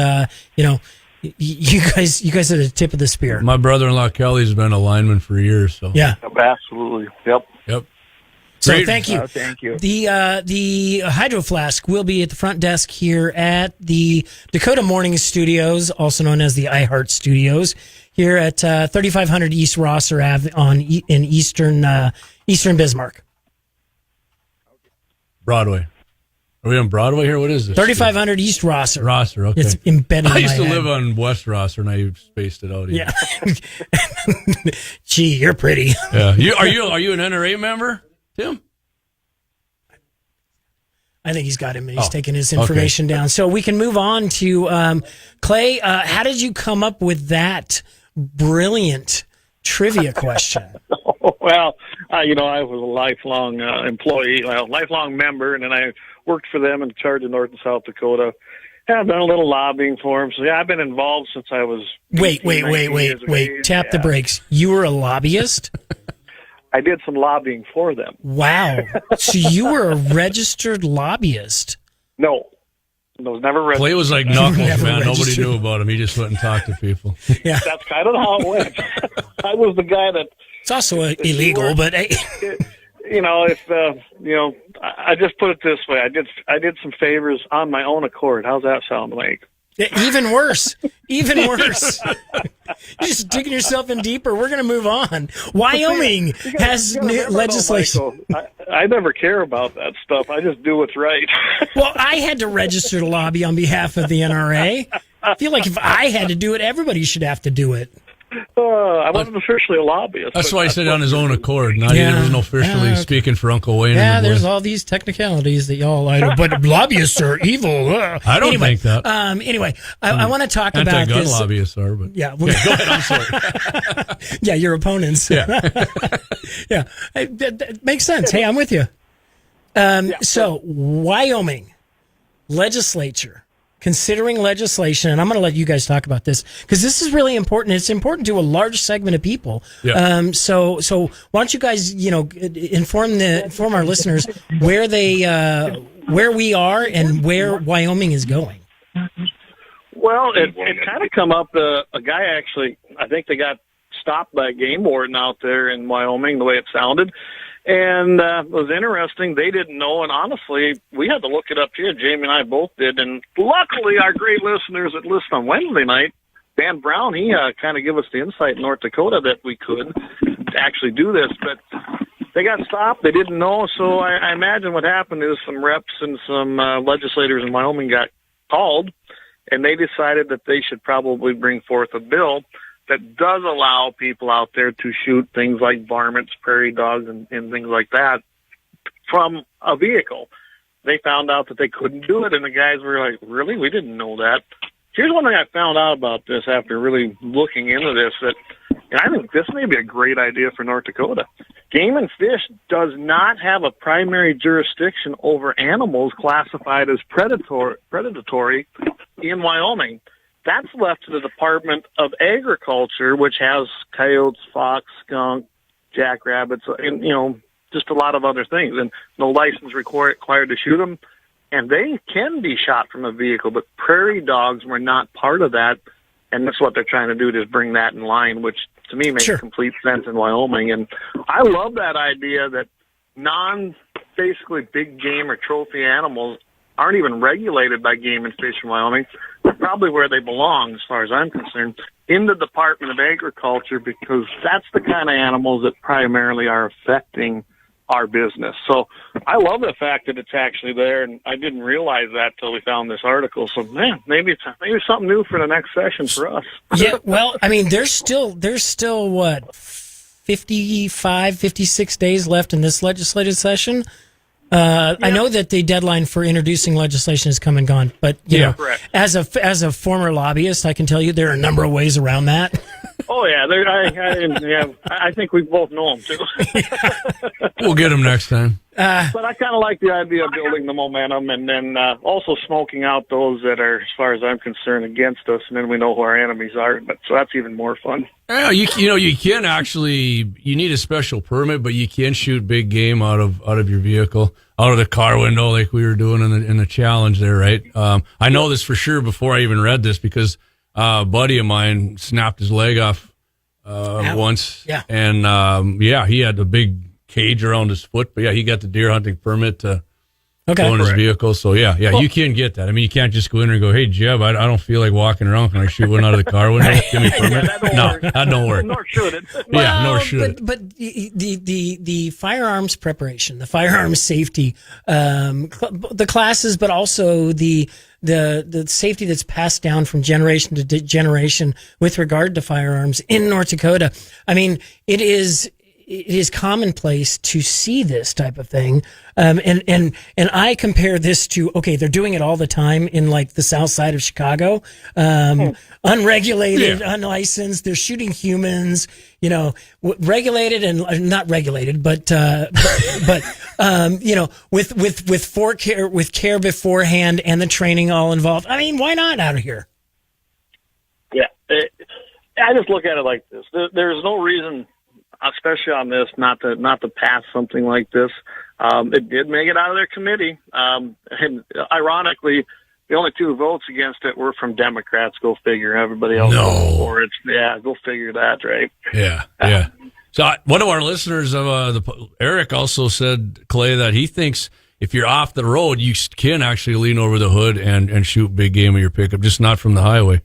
you guys are the tip of the spear. My brother-in-law Kelly's been a lineman for years. So yeah, absolutely. Yep. So Great. thank you. Thank you. The Hydro Flask will be at the front desk here at the Dakota Mornings Studios, also known as the iHeart Studios, here at 3500 East Rosser Ave in Eastern Bismarck. Broadway. Are we on Broadway here? What is this? 3500 East Rosser. Rosser, okay. It's embedded I in used my to head. live on West Rosser, and I spaced it out. Yeah. Gee, you're pretty. Yeah. Are you an NRA member, Tim? I think he's got him. He's taking his information down. So we can move on to Clay. How did you come up with that brilliant trivia question? Well, I was a lifelong employee, lifelong member, and then I worked for them in charge of North and South Dakota. And I've done a little lobbying for them. So, yeah, I've been involved since I was... Wait. Tap the brakes. You were a lobbyist? I did some lobbying for them. Wow. So you were a registered lobbyist? No. I was never registered. Clay was like Knuckles, man. Nobody knew about him. He just went and talked to people. Yeah. That's kind of how it went. I was the guy that... It's also illegal, but... I just put it this way. I did some favors on my own accord. How's that sound like? Even worse. Even worse. You're just digging yourself in deeper. We're going to move on. Wyoming has new legislation. I never care about that stuff. I just do what's right. Well, I had to register to lobby on behalf of the NRA. I feel like if I had to do it, everybody should have to do it. I wasn't officially a lobbyist. That's why he said on his own accord. He wasn't officially speaking for Uncle Wayne. Yeah, there's all these technicalities that y'all but lobbyists are evil. I don't think that. Anyway, I want to talk about anti-gun this. lobbyists are, but yeah. Go ahead. I'm sorry. Yeah, your opponents. Yeah, yeah. That makes sense. Hey, I'm with you. So Wyoming legislature considering legislation, and I'm going to let you guys talk about this because this is really important. It's important to a large segment of people. Yeah. So why don't you guys, inform our listeners where we are and where Wyoming is going. Well, it kind of come up. A guy actually, I think they got stopped by a game warden out there in Wyoming, the way it sounded. And it was interesting. They didn't know, and honestly, we had to look it up here. Jamie and I both did. And luckily, our great listeners that listen on Wednesday night, Dan Brown, he kind of gave us the insight in North Dakota that we could actually do this. But they got stopped. They didn't know. So I imagine what happened is some reps and some legislators in Wyoming got called, and they decided that they should probably bring forth a bill that does allow people out there to shoot things like varmints, prairie dogs, and things like that from a vehicle. They found out that they couldn't do it, and the guys were like, really? We didn't know that. Here's one thing I found out about this after really looking into this, and I think this may be a great idea for North Dakota. Game and Fish does not have a primary jurisdiction over animals classified as predatory in Wyoming. That's left to the Department of Agriculture, which has coyotes, fox, skunk, jackrabbits, and, just a lot of other things. And no license required to shoot them. And they can be shot from a vehicle, but prairie dogs were not part of that. And that's what they're trying to do, to bring that in line, which to me makes complete sense in Wyoming. And I love that idea that basically big game or trophy animals aren't even regulated by Game and Fish in Wyoming. They're probably where they belong, as far as I'm concerned, in the Department of Agriculture, because that's the kind of animals that primarily are affecting our business. So I love the fact that it's actually there, and I didn't realize that till we found this article. So man, maybe it's something new for the next session for us. Yeah, well, I mean, there's still what, 55, 56 days left in this legislative session. I know that the deadline for introducing legislation has come and gone, but you know, correct. as a former lobbyist, I can tell you there are a number of ways around that. Oh yeah, I think we both know them too. We'll get them next time. But I kind of like the idea of building the momentum, and then also smoking out those that are, as far as I'm concerned, against us, and then we know who our enemies are. But so that's even more fun. Yeah, you can actually, you need a special permit, but you can shoot big game out of your vehicle, out of the car window, like we were doing in the challenge there, right? I know this for sure before I even read this, because a buddy of mine snapped his leg off once, and he had a big cage around his foot, but he got the deer hunting permit to go in his vehicle. So you can get that. I mean, you can't just go in there and go, "Hey Jeb, I don't feel like walking around. Can I shoot one out of the car window? Give me a permit." That don't work. Nor should it. Nor should it. But the firearms preparation, the firearms safety, the classes, but also the safety that's passed down from generation to generation with regard to firearms in North Dakota. I mean, it is commonplace to see this type of thing. And I compare this to, okay, they're doing it all the time in like the south side of Chicago. Unregulated, unlicensed, they're shooting humans, regulated and not regulated, but with care beforehand and the training all involved. I mean, why not out of here? Yeah. I just look at it like this. There's no reason, especially on this, not to pass something like this. It did make it out of their committee. And ironically, the only 2 votes against it were from Democrats. Go figure. Everybody else voted for it. Yeah, go figure that, right? Yeah. So one of our listeners, Eric, also said, Clay, that he thinks if you're off the road, you can actually lean over the hood and shoot big game with your pickup, just not from the highway.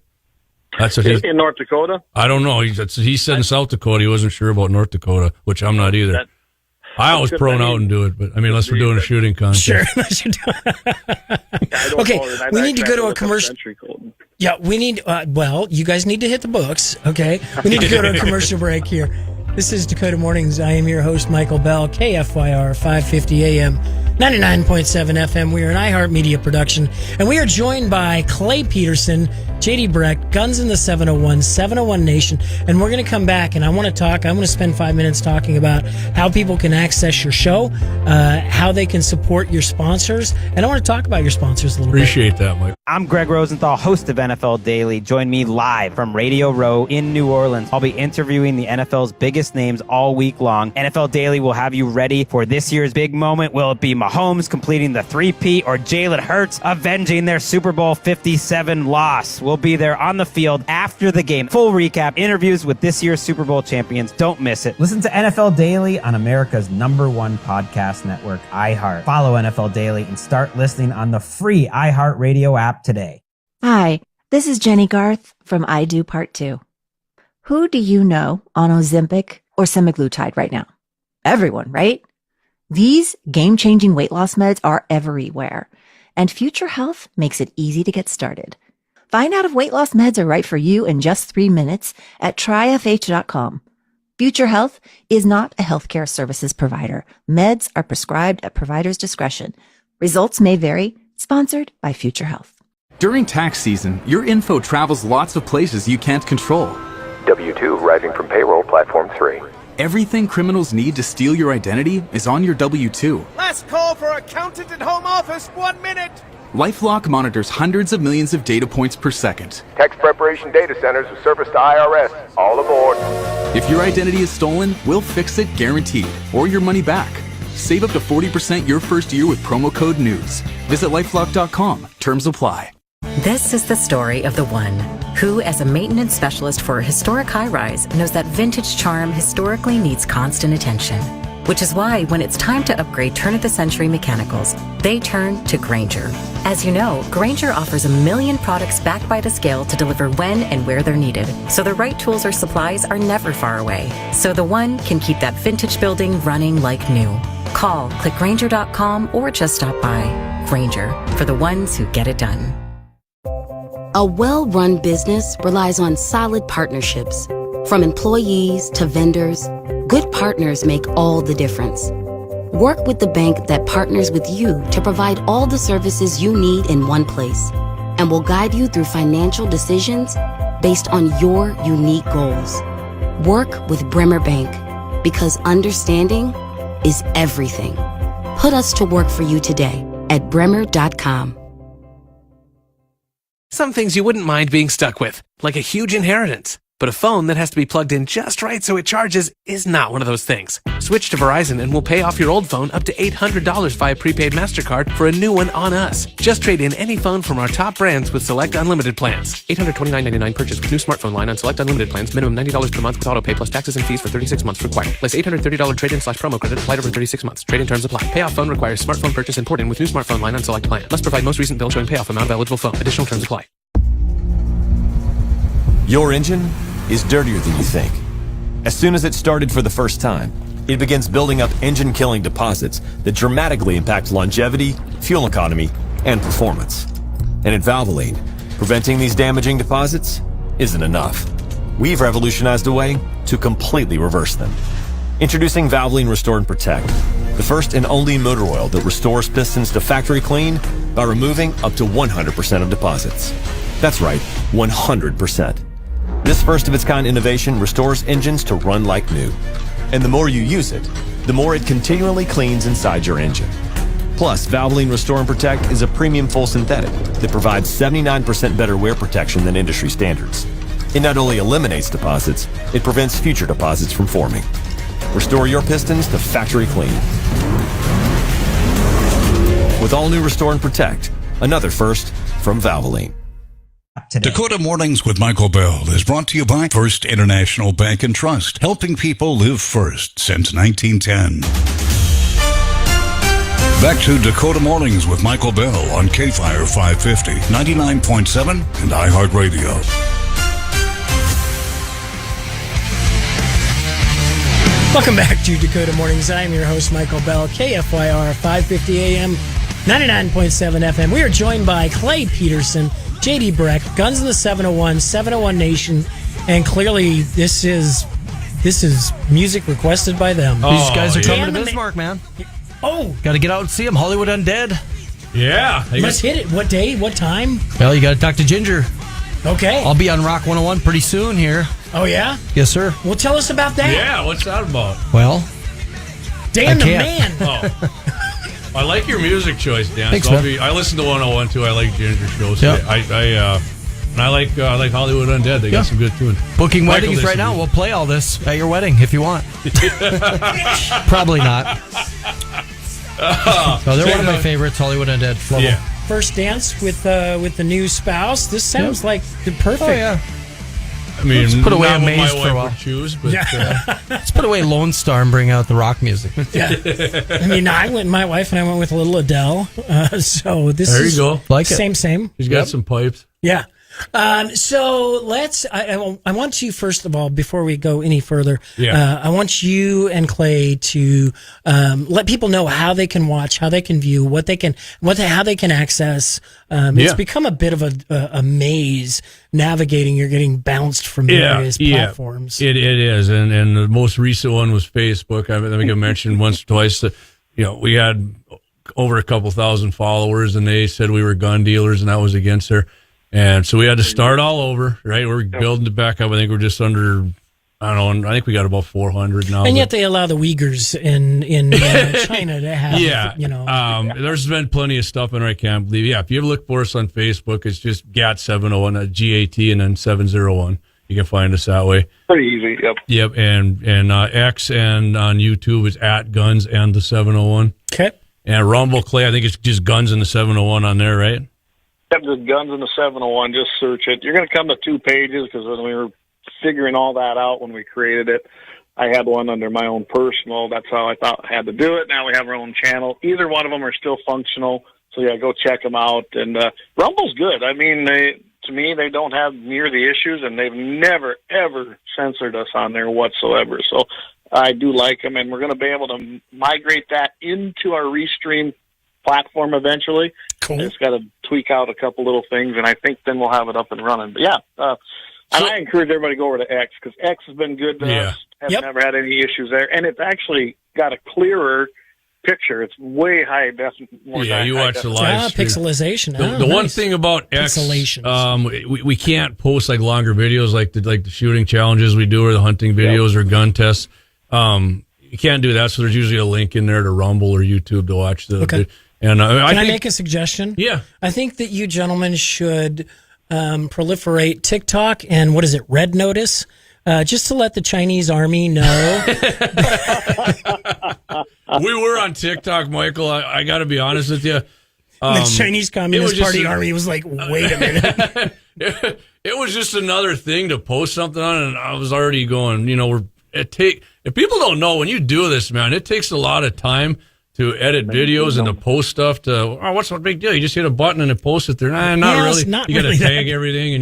That's what in North Dakota? I don't know. He said in South Dakota. He wasn't sure about North Dakota, which I'm not either. I always prone out and do it, but I mean, unless we're doing a shooting contest. Sure. Okay, we need to go to a commercial. Yeah, we need, you guys need to hit the books, okay? We need to go to a commercial break here. This is Dakota Mornings. I am your host, Michael Bell, KFYR 550 AM, 99.7 FM. We are an iHeartMedia production, and we are joined by Clay Peterson, JD Brecht, Guns in the 701, 701 Nation, and we're going to come back, and I'm going to spend 5 minutes talking about how people can access your show, how they can support your sponsors, and I want to talk about your sponsors a little Appreciate that, Mike. I'm Greg Rosenthal, host of NFL Daily. Join me live from Radio Row in New Orleans. I'll be interviewing the NFL's biggest names all week long. NFL Daily will have you ready for this year's big moment. Will it be Mahomes completing the 3-peat or Jalen Hurts avenging their Super Bowl 57 loss? We'll be there on the field after the game. Full recap, interviews with this year's Super Bowl champions. Don't miss it. Listen to NFL Daily on America's #1 podcast network, iHeart. Follow NFL Daily and start listening on the free iHeartRadio app today. Hi, this is Jenny Garth from I Do Part 2. Who do you know on Ozempic or semaglutide right now? Everyone, right? These game-changing weight loss meds are everywhere, and Future Health makes it easy to get started. Find out if weight loss meds are right for you in just 3 minutes at tryfh.com. Future Health is not a healthcare services provider. Meds are prescribed at provider's discretion. Results may vary. Sponsored by Future Health. During tax season, your info travels lots of places you can't control. W-2 rising from payroll platform 3. Everything criminals need to steal your identity is on your W-2. Last call for accountant at home office, 1 minute. LifeLock monitors hundreds of millions of data points per second. Tax preparation data centers with service to IRS. All aboard. If your identity is stolen, we'll fix it guaranteed, or your money back. Save up to 40% your first year with promo code NEWS. Visit LifeLock.com. Terms apply. This is the story of the one who, as a maintenance specialist for a historic high-rise, knows that vintage charm historically needs constant attention. Which is why when it's time to upgrade turn-of-the-century mechanicals, they turn to Grainger. As you know, Grainger offers 1 million products backed by the scale to deliver when and where they're needed, so the right tools or supplies are never far away. So the one can keep that vintage building running like new. Call, click Grainger.com, or just stop by. Grainger, for the ones who get it done. A well-run business relies on solid partnerships. From employees to vendors, good partners make all the difference. Work with the bank that partners with you to provide all the services you need in one place, and will guide you through financial decisions based on your unique goals. Work with Bremer Bank, because understanding is everything. Put us to work for you today at bremer.com. Some things you wouldn't mind being stuck with, like a huge inheritance. But a phone that has to be plugged in just right so it charges is not one of those things. Switch to Verizon and we'll pay off your old phone up to $800 via prepaid MasterCard for a new one on us. Just trade in any phone from our top brands with select unlimited plans. $829.99 purchase with new smartphone line on select unlimited plans. Minimum $90 per month with auto pay plus taxes and fees for 36 months required. Place $830 trade-in/promo credit applied over 36 months. Trade-in terms apply. Payoff phone requires smartphone purchase and port-in with new smartphone line on select plan. Must provide most recent bill showing payoff amount of eligible phone. Additional terms apply. Your engine is dirtier than you think. As soon as it started for the first time, it begins building up engine-killing deposits that dramatically impact longevity, fuel economy, and performance. And at Valvoline, preventing these damaging deposits isn't enough. We've revolutionized a way to completely reverse them. Introducing Valvoline Restore and Protect, the first and only motor oil that restores pistons to factory clean by removing up to 100% of deposits. That's right, 100%. This first-of-its-kind innovation restores engines to run like new. And the more you use it, the more it continually cleans inside your engine. Plus, Valvoline Restore and Protect is a premium full synthetic that provides 79% better wear protection than industry standards. It not only eliminates deposits, it prevents future deposits from forming. Restore your pistons to factory clean. With all new Restore and Protect, another first from Valvoline. Today. Dakota Mornings with Michael Bell is brought to you by First International Bank and Trust, helping people live first since 1910. Back to Dakota Mornings with Michael Bell on KFYR 550, 99.7, and iHeartRadio. Welcome back to Dakota Mornings. I'm your host, Michael Bell, KFYR 550 AM, 99.7 FM. We are joined by Clay Peterson, J.D. Breck, Guns in the 701, 701 Nation, and clearly this is music requested by them. These guys are coming to Bismarck, man. Oh, got to get out and see them. Hollywood Undead. Yeah, let's hit it. What day? What time? Well, you got to talk to Ginger. Okay, I'll be on Rock 101 pretty soon here. Oh yeah, yes sir. Well, tell us about that. Yeah, what's that about? Well, Dan the man. Oh. I like your music choice, Dan. Thanks, so I listen to 101 too. I like Ginger shows. So yep. I like Hollywood Undead. They got some good tunes. Booking weddings right now. We'll play all this at your wedding if you want. Probably not. So they're one of my favorites. Hollywood Undead. Yeah. First dance with the new spouse. This sounds like the perfect. Oh yeah. I mean, let's put away not Amaze what my for a wife while. would choose, but Let's put away Lone Star and bring out the rock music. Yeah. I mean, my wife and I went with a little Adele. So this there is you go. Like it. Same. He's got some pipes. Yeah. So let's. I want you first of all, before we go any further. Yeah. I want you and Clay to let people know how they can watch, how they can view, how they can access. It's become a bit of a maze navigating. You're getting bounced from various platforms. It is, and the most recent one was Facebook. I think I mentioned once or twice that we had over a couple thousand followers, and they said we were gun dealers, and that was against their. And so we had to start all over, right? We're building it back up. I think we're just under, I don't know, I think we got about 400 now. And yet they allow the Uyghurs in China to have, there's been plenty of stuff in there I can't believe. Yeah, if you ever look for us on Facebook, it's just GAT701, GAT and then 701. You can find us that way. Pretty easy, yep. Yep, and X and on YouTube is at Guns and the 701. Okay. And Rumble, Clay, I think it's just Guns and the 701 on there, right? Yep, just Guns in the 701. Just search it. You're going to come to two pages because when we were figuring all that out when we created it, I had one under my own personal. That's how I thought I had to do it. Now we have our own channel. Either one of them are still functional. So, yeah, go check them out. And Rumble's good. I mean, to me, they don't have near the issues, and they've never, ever censored us on there whatsoever. So I do like them, and we're going to be able to migrate that into our Restream platform eventually. Cool. I just got to tweak out a couple little things, and I think then we'll have it up and running. But yeah, and I encourage everybody to go over to X, because X has been good to us. Have never had any issues there, and it's actually got a clearer picture. It's way high definition. You watch the live stream. Pixelization. The one thing about X, we can't post like longer videos like the shooting challenges we do, or the hunting videos or gun tests. You can't do that, so there's usually a link in there to Rumble or YouTube to watch the. Okay. And Can I make a suggestion? Yeah. I think that you gentlemen should proliferate TikTok and Red Notice, just to let the Chinese army know. We were on TikTok, Michael. I got to be honest with you. The Chinese Communist Party army was like, wait a minute. It was just another thing to post something on, and I was already going, if people don't know, when you do this, man, it takes a lot of time to edit videos and to post stuff what's the big deal? You just hit a button and it posts it there. Not really. You got to tag everything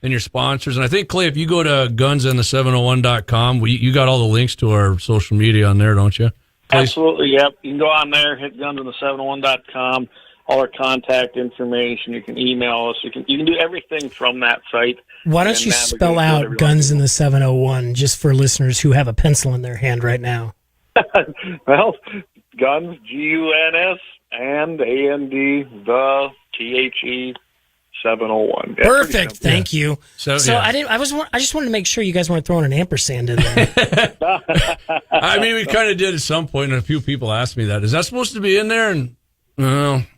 and your sponsors. And I think, Clay, if you go to gunsandthe701.com, you got all the links to our social media on there, don't you? Clay? Absolutely, yep. You can go on there, hit gunsandthe701.com, all our contact information. You can email us. You can do everything from that site. Why don't you spell out Guns in the 701 just for listeners who have a pencil in their hand right now? Well, Guns, Guns, and AND, the THE 701. Yeah, perfect. Thank you. So yeah. I just wanted to make sure you guys weren't throwing an ampersand in there. I mean, we kind of did at some point, and a few people asked me that. Is that supposed to be in there? And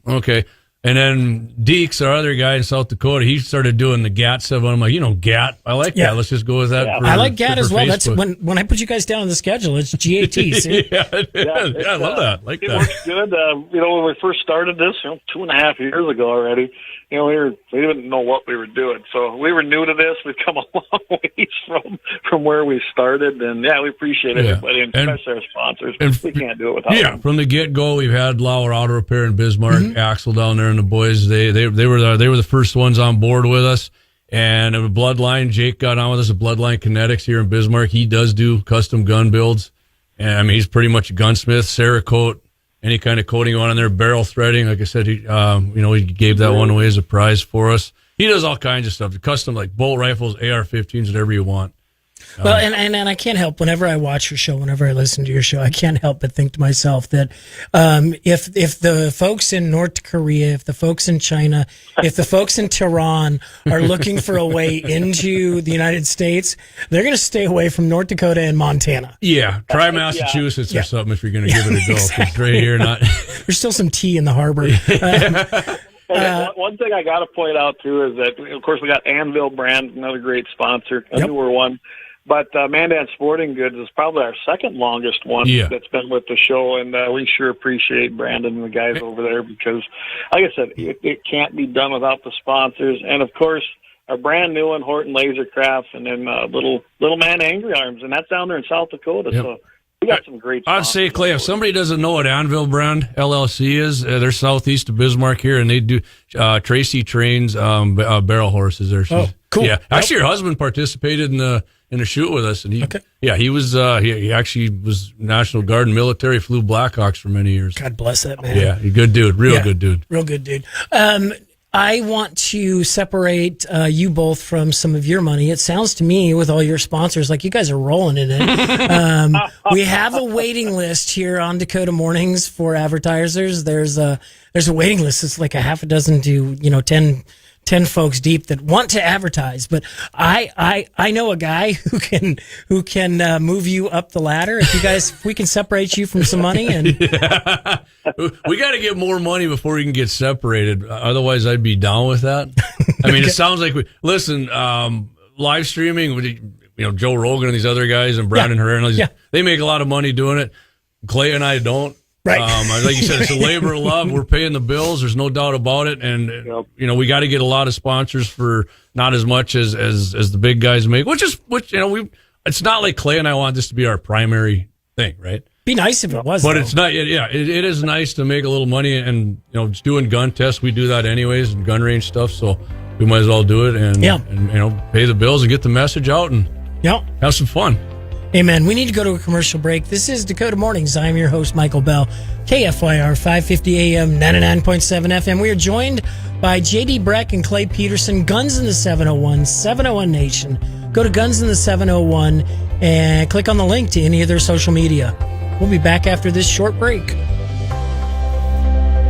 okay. And then Deeks, our other guy in South Dakota, he started doing the GAT701. I'm like, GAT. I like that. Let's just go with that. I like GAT as well. Facebook. That's when I put you guys down on the schedule. It's GAT. See? I love that. Like it works good. When we first started this, 2.5 years ago already, we didn't know what we were doing. So we were new to this. We've come a long ways from where we started, and we appreciate everybody, and especially our sponsors. We can't do it without them. From the get-go, we've had Lauer Auto Repair in Bismarck, Axel down there, and the boys. They were the first ones on board with us. And a Bloodline, Jake got on with us at Bloodline Kinetics here in Bismarck. He does do custom gun builds, and I mean he's pretty much a gunsmith. Cerakote, any kind of coating on there, barrel threading. Like I said, he gave that one away as a prize for us. He does all kinds of stuff, custom like bolt rifles, AR-15s, whatever you want. Well, and I can't help, whenever I watch your show, whenever I listen to your show, I can't help but think to myself that if the folks in North Korea, if the folks in China, if the folks in Tehran are looking for a way into the United States, they're going to stay away from North Dakota and Montana. Yeah, try Massachusetts or something if you're going to give it a go. Exactly. Right here, there's still some tea in the harbor. One thing I got to point out, too, is that, of course, we got ANVIL Brand, another great sponsor, a newer one. But Mandan Sporting Goods is probably our second longest one that's been with the show, and we sure appreciate Brandon and the guys over there because, like I said, it can't be done without the sponsors. And, of course, our brand new one, Horton Laser Crafts, and then Little Man Angry Arms, and that's down there in South Dakota. So we got some great sponsors. I'd say, Clay, if somebody doesn't know what ANVIL Brand LLC is, they're southeast of Bismarck here, and they do Tracy trains barrel horses there. Oh, cool. Yeah, actually, your husband participated in a shoot with us, and he was he actually was National Guard and military, flew Blackhawks for many years. God bless that man. Yeah, good dude, good dude, real good dude. I want to separate you both from some of your money. It sounds to me, with all your sponsors, like you guys are rolling in it. We have a waiting list here on Dakota Mornings for advertisers. There's a waiting list. It's like a half a dozen to 10 folks deep that want to advertise, but I know a guy who can move you up the ladder. If we can separate you from some money, and we got to get more money before we can get separated. Otherwise, I'd be down with that. I mean, it sounds like live streaming. Joe Rogan and these other guys and Brandon Herrera, they make a lot of money doing it. Clay and I don't. Right. Like you said, it's a labor of love. We're paying the bills. There's no doubt about it. And, we got to get a lot of sponsors for not as much as the big guys make, which it's not like Clay and I want this to be our primary thing, right? Be nice if it was, but it's not. Yeah, it is nice to make a little money, and just doing gun tests. We do that anyways, and gun range stuff. So we might as well do it and pay the bills and get the message out and have some fun. Amen. We need to go to a commercial break. This is Dakota Mornings. I'm your host, Michael Bell. KFYR 550 AM, 99.7 FM. We are joined by JD Breck and Clay Peterson, Guns in the 701, 701 Nation. Go to Guns in the 701 and click on the link to any of their social media. We'll be back after this short break.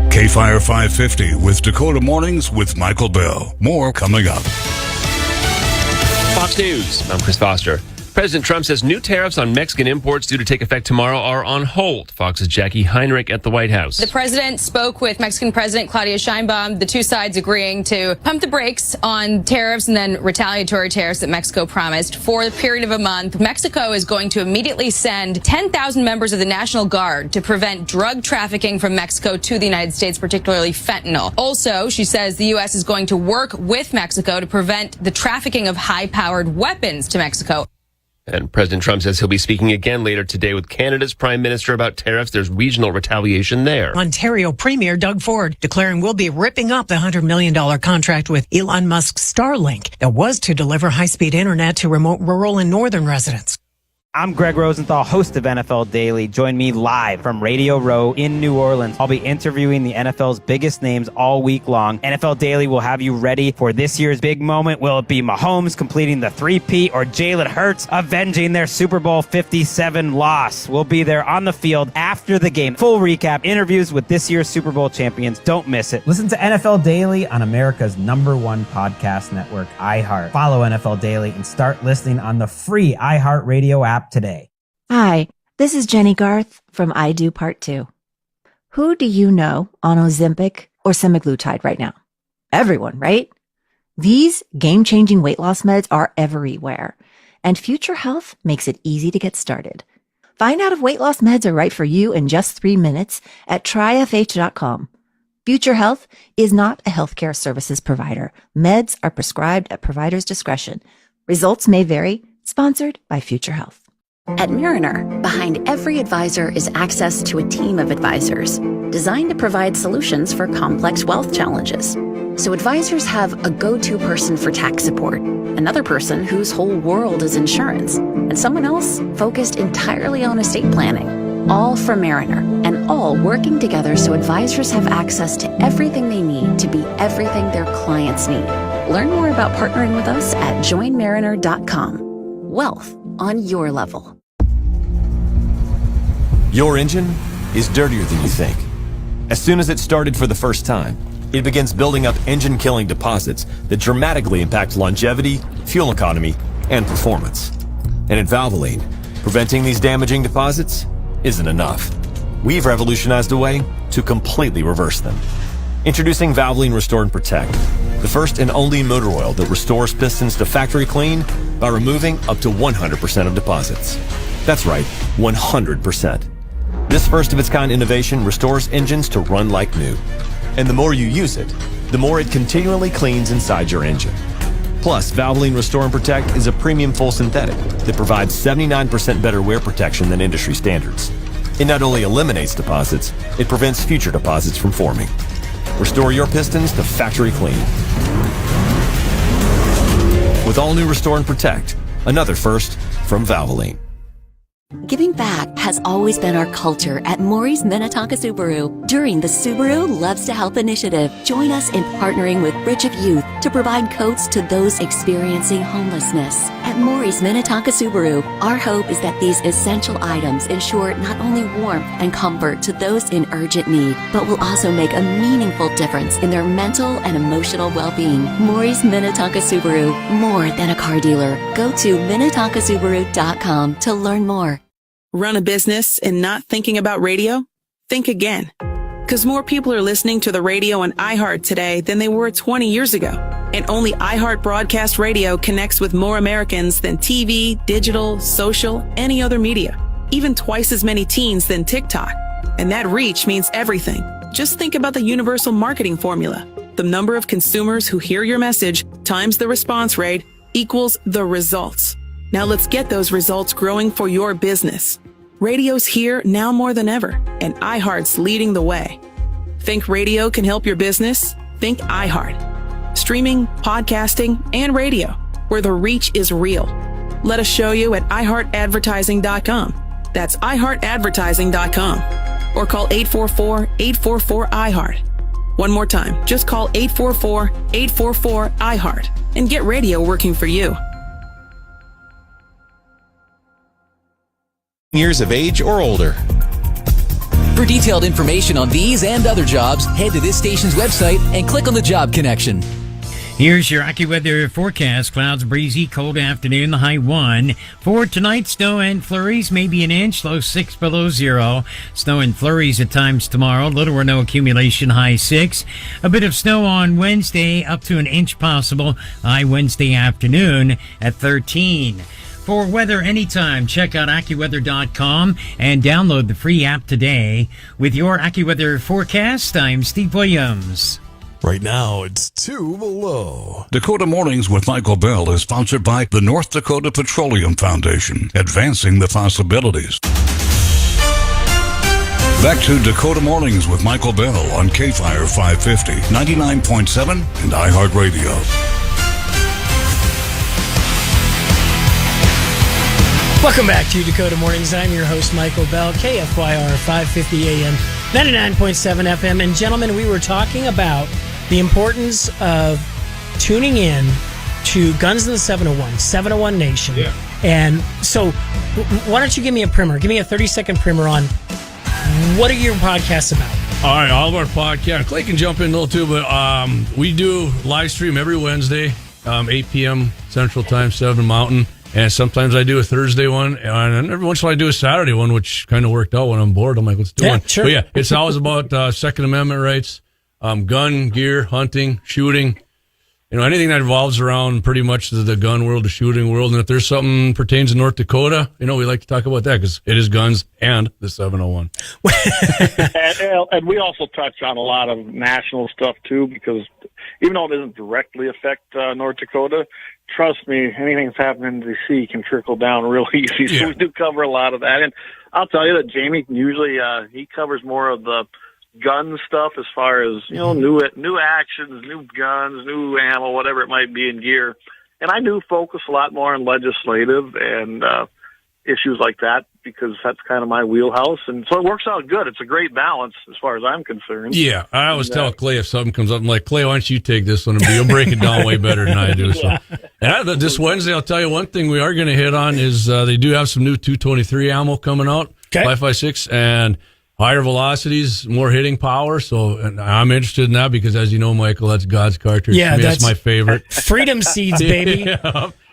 KFYR 550 with Dakota Mornings with Michael Bell. More coming up. Fox News. I'm Chris Foster. President Trump says new tariffs on Mexican imports due to take effect tomorrow are on hold. Fox's Jackie Heinrich at the White House. The president spoke with Mexican President Claudia Sheinbaum, the two sides agreeing to pump the brakes on tariffs and then retaliatory tariffs that Mexico promised for the period of a month. Mexico is going to immediately send 10,000 members of the National Guard to prevent drug trafficking from Mexico to the United States, particularly fentanyl. Also, she says the U.S. is going to work with Mexico to prevent the trafficking of high-powered weapons to Mexico. And President Trump says he'll be speaking again later today with Canada's Prime Minister about tariffs. There's regional retaliation there. Ontario Premier Doug Ford declaring we'll be ripping up the $100 million contract with Elon Musk's Starlink that was to deliver high-speed internet to remote rural and northern residents. I'm Greg Rosenthal, host of NFL Daily. Join me live from Radio Row in New Orleans. I'll be interviewing the NFL's biggest names all week long. NFL Daily will have you ready for this year's big moment. Will it be Mahomes completing the three-peat or Jalen Hurts avenging their Super Bowl 57 loss? We'll be there on the field after the game. Full recap, interviews with this year's Super Bowl champions. Don't miss it. Listen to NFL Daily on America's #1 podcast network, iHeart. Follow NFL Daily and start listening on the free iHeartRadio app today. Hi, this is Jenny Garth from I Do Part 2. Who do you know on Ozempic or semaglutide right now? Everyone, right? These game-changing weight loss meds are everywhere, and Future Health makes it easy to get started. Find out if weight loss meds are right for you in just 3 minutes at tryfh.com. Future Health is not a healthcare services provider. Meds are prescribed at provider's discretion. Results may vary. Sponsored by Future Health. At Mariner, behind every advisor is access to a team of advisors designed to provide solutions for complex wealth challenges. So advisors have a go-to person for tax support, another person whose whole world is insurance, and someone else focused entirely on estate planning. All from Mariner, and all working together so advisors have access to everything they need to be everything their clients need. Learn more about partnering with us at joinmariner.com. Wealth on your level. Your engine is dirtier than you think. As soon as it started for the first time, it begins building up engine-killing deposits that dramatically impact longevity, fuel economy, and performance. And at Valvoline, preventing these damaging deposits isn't enough. We've revolutionized a way to completely reverse them. Introducing Valvoline Restore and Protect, the first and only motor oil that restores pistons to factory clean by removing up to 100% of deposits. That's right, 100%. This first-of-its-kind innovation restores engines to run like new. And the more you use it, the more it continually cleans inside your engine. Plus, Valvoline Restore and Protect is a premium full synthetic that provides 79% better wear protection than industry standards. It not only eliminates deposits, it prevents future deposits from forming. Restore your pistons to factory clean. With all new Restore and Protect, another first from Valvoline. Giving back has always been our culture at Maury's Minnetonka Subaru. During the Subaru Loves to Help initiative, join us in partnering with Bridge of Youth to provide coats to those experiencing homelessness. At Maury's Minnetonka Subaru, our hope is that these essential items ensure not only warmth and comfort to those in urgent need, but will also make a meaningful difference in their mental and emotional well-being. Maury's Minnetonka Subaru, more than a car dealer. Go to MinnetonkaSubaru.com to learn more. Run a business and not thinking about radio? Think again. Because more people are listening to the radio on iHeart today than they were 20 years ago. And only iHeart Broadcast Radio connects with more Americans than TV, digital, social, any other media. Even twice as many teens than TikTok. And that reach means everything. Just think about the universal marketing formula. The number of consumers who hear your message times the response rate equals the results. Now let's get those results growing for your business. Radio's here now more than ever, and iHeart's leading the way. Think radio can help your business? Think iHeart. Streaming, podcasting, and radio, where the reach is real. Let us show you at iHeartAdvertising.com. That's iHeartAdvertising.com. Or call 844-844-iHeart. One more time, just call 844-844-iHeart and get radio working for you. Years of age or older. For detailed information on these and other jobs, head to this station's website and click on the job connection. Here's your AccuWeather forecast. Clouds, breezy, cold afternoon, the high 1. For tonight, snow and flurries, maybe an inch, low 6 below 0. Snow and flurries at times tomorrow, little or no accumulation, high 6. A bit of snow on Wednesday, up to an inch possible, high Wednesday afternoon at 13. For weather anytime, check out AccuWeather.com and download the free app today. With your AccuWeather forecast, I'm Steve Williams. Right now, it's 2 below. Dakota Mornings with Michael Bell is sponsored by the North Dakota Petroleum Foundation, advancing the possibilities. Back to Dakota Mornings with Michael Bell on KFYR 550, 99.7, and iHeartRadio. Welcome back to Dakota Mornings. I'm your host, Michael Bell, KFYR 550 AM, 99.7 FM. And gentlemen, we were talking about the importance of tuning in to Guns in the 701, 701 Nation. Yeah. And so why don't you give me a primer? Give me a 30-second primer on what are your podcasts about? All right, all of our podcasts. Clay can jump in a little too, but we do live stream every Wednesday, 8 p.m. Central Time, 7 Mountain. And sometimes I do a Thursday one, and every once in a while I do a Saturday one, which kind of worked out when I'm bored. I'm like, let's do one. Sure. But yeah, it's always about Second Amendment rights, gun, gear, hunting, shooting, anything that revolves around pretty much the gun world, the shooting world. And if there's something pertains to North Dakota, we like to talk about that because it is guns and the 701. And we also touch on a lot of national stuff too, because even though it doesn't directly affect North Dakota, trust me, anything that's happening in D.C. can trickle down real easy. So we do cover a lot of that. And I'll tell you that Jamie usually he covers more of the gun stuff as far as new actions, new guns, new ammo, whatever it might be in gear. And I do focus a lot more on legislative and issues like that because that's kind of my wheelhouse. And so it works out good. It's a great balance as far as I'm concerned. Yeah, I always tell Clay if something comes up, I'm like, Clay, why don't you take this one? And you'll break it down way better than I do. So, and this Wednesday, I'll tell you one thing we are going to hit on is they do have some new 223 ammo coming out, 5.56, and higher velocities, more hitting power. So I'm interested in that because, as you know, Michael, that's God's cartridge. Yeah, that's my favorite. Freedom Seeds, baby.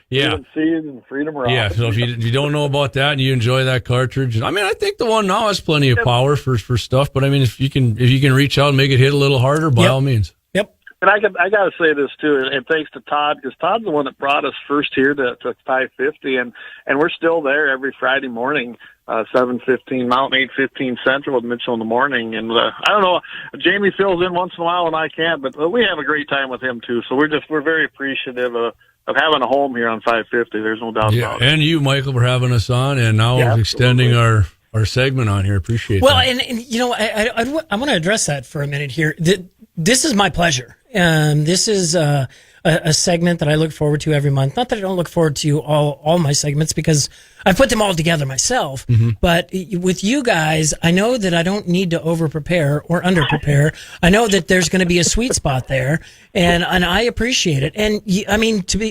Yeah. Freedom Seeds and Freedom Rock. Yeah, so if you don't know about that and you enjoy that cartridge, I think the one now has plenty of power for stuff, but if you can reach out and make it hit a little harder, by all means. Yep. And I got to say this too, and thanks to Todd, because Todd's the one that brought us first here to 550, and we're still there every Friday morning, 7:15 Mountain, 8:15 Central with Mitchell in the morning. And I don't know, Jamie fills in once in a while when I can't, but we have a great time with him too. So we're very appreciative of having a home here on 550. There's no doubt about it. And you, Michael, for having us on, and now extending our segment on here. Appreciate that. Well, and I want to address that for a minute here. This is my pleasure. This is a segment that I look forward to every month. Not that I don't look forward to all my segments because I put them all together myself. Mm-hmm. But with you guys, I know that I don't need to over-prepare or under-prepare. I know that there's going to be a sweet spot there, and I appreciate it. And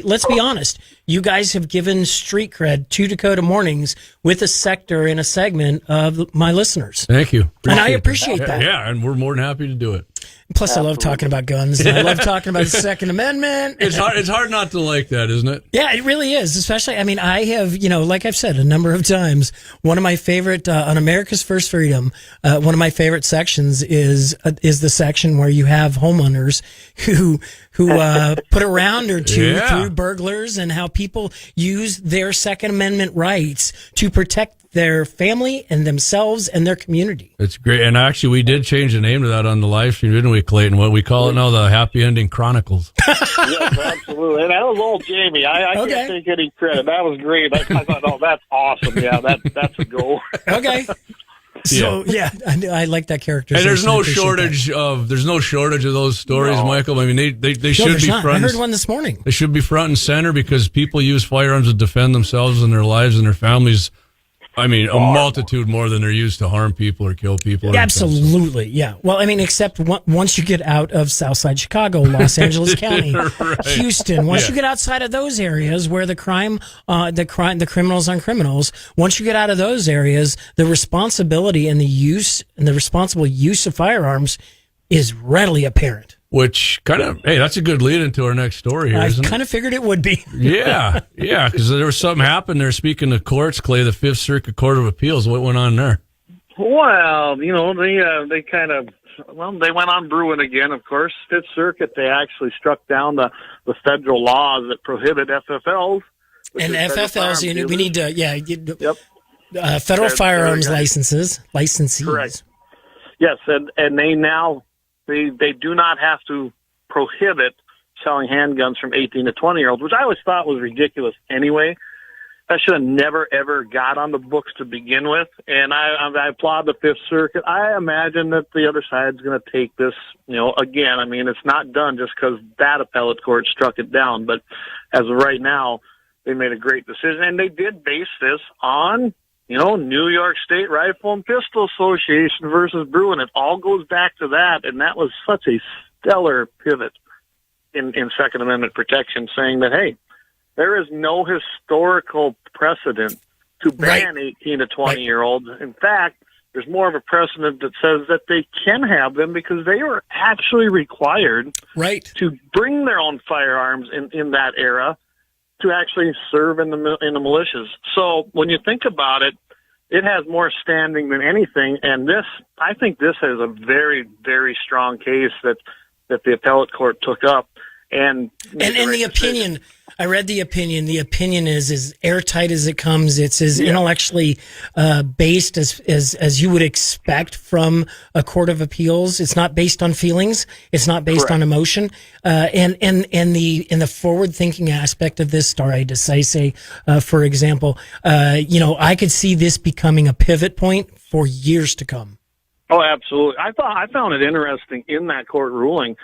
let's be honest, you guys have given street cred to Dakota Mornings with a sector and a segment of my listeners. Thank you. And I appreciate that. Yeah, and we're more than happy to do it. Plus, absolutely. I love talking about guns. And I love talking about the Second Amendment. It's hard not to like that, isn't it? Yeah, it really is. Especially, I have, like I've said a number of times, one of my favorite on America's First Freedom. One of my favorite sections is the section where you have homeowners who put a round or two through burglars and how people use their Second Amendment rights to protect their family and themselves and their community. It's great. And actually, we did change the name to that on the live stream, didn't we, Clayton? What we call it now, the Happy Ending Chronicles. Yes, absolutely. And that was old Jamie. I can't take any credit. That was great. I thought, oh, that's awesome. Yeah, that's a goal. Okay. So I like that character. And there's no shortage of those stories, Michael. I mean, they should be front. I heard one this morning. They should be front and center because people use firearms to defend themselves and their lives and their families. I mean, a multitude more than they're used to harm people or kill people. Absolutely, yeah. Well, I mean, except once you get out of Southside Chicago, Los Angeles County, Houston, once you get outside of those areas where the criminals on criminals, once you get out of those areas, the responsibility and the responsible use of firearms is readily apparent. Which that's a good lead into our next story here, isn't it? I kind of figured it would be. Yeah, because there was something happened there. Speaking of courts, Clay, the Fifth Circuit Court of Appeals, what went on there? Well, they went on brewing again, of course. Fifth Circuit, they actually struck down the federal laws that prohibit FFLs. And FFLs, we need to, federal firearms licenses. Correct. Yes, and they now... They do not have to prohibit selling handguns from 18 to 20-year-olds, which I always thought was ridiculous anyway. That should have never, ever got on the books to begin with. And I applaud the Fifth Circuit. I imagine that the other side's going to take this, again. I mean, it's not done just because that appellate court struck it down. But as of right now, they made a great decision. And they did base this on... New York State Rifle and Pistol Association versus Bruin. It all goes back to that, and that was such a stellar pivot in Second Amendment protection, saying that, hey, there is no historical precedent to ban 18 to 20-year-olds. In fact, there's more of a precedent that says that they can have them because they were actually required to bring their own firearms in that era to actually serve in the militias. So when you think about it, it has more standing than anything. And I think this is a very, very strong case that the appellate court took up. And the opinion, I read the opinion. The opinion is as airtight as it comes. It's as intellectually based as you would expect from a court of appeals. It's not based on feelings. It's not based on emotion. And the forward thinking aspect of this stare decisis, for example, I could see this becoming a pivot point for years to come. Oh, absolutely. I found it interesting in that court ruling.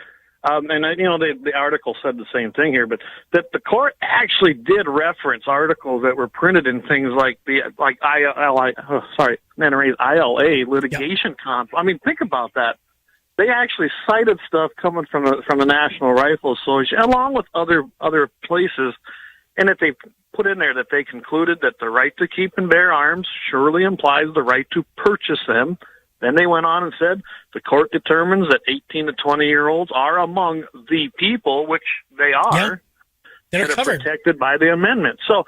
The article said the same thing here, but that the court actually did reference articles that were printed in things like ILA litigation conflict. I mean, think about that. They actually cited stuff coming from the National Rifle Association, along with other places, and that they put in there that they concluded that the right to keep and bear arms surely implies the right to purchase them. Then they went on and said, the court determines that 18 to 20-year-olds are among the people, which they are, that are covered, protected by the amendment. So,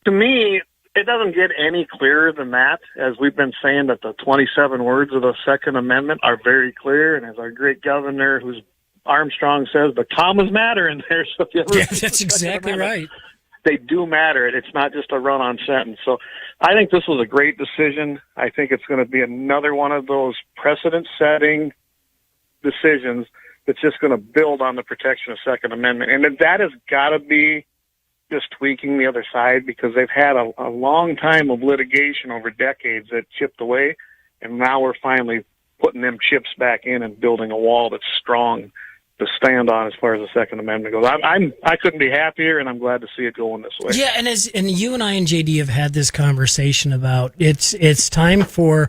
to me, it doesn't get any clearer than that, as we've been saying that the 27 words of the Second Amendment are very clear, and as our great governor, who's Armstrong says, the commas matter in there. So that's exactly right. They do matter. It's not just a run-on sentence. So I think this was a great decision. I think it's going to be another one of those precedent-setting decisions that's just going to build on the protection of Second Amendment. And that has got to be just tweaking the other side, because they've had a long time of litigation over decades that chipped away, and now we're finally putting them chips back in and building a wall that's strong to stand on as far as the Second Amendment goes. I couldn't be happier, and I'm glad to see it going this way. Yeah, and you and I and JD have had this conversation about it's time for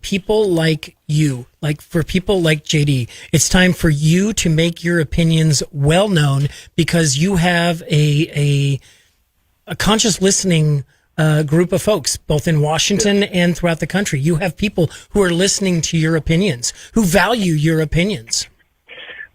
people like you, for people like JD. It's time for you to make your opinions well known, because you have a conscious listening group of folks, both in Washington and throughout the country. You have people who are listening to your opinions, who value your opinions.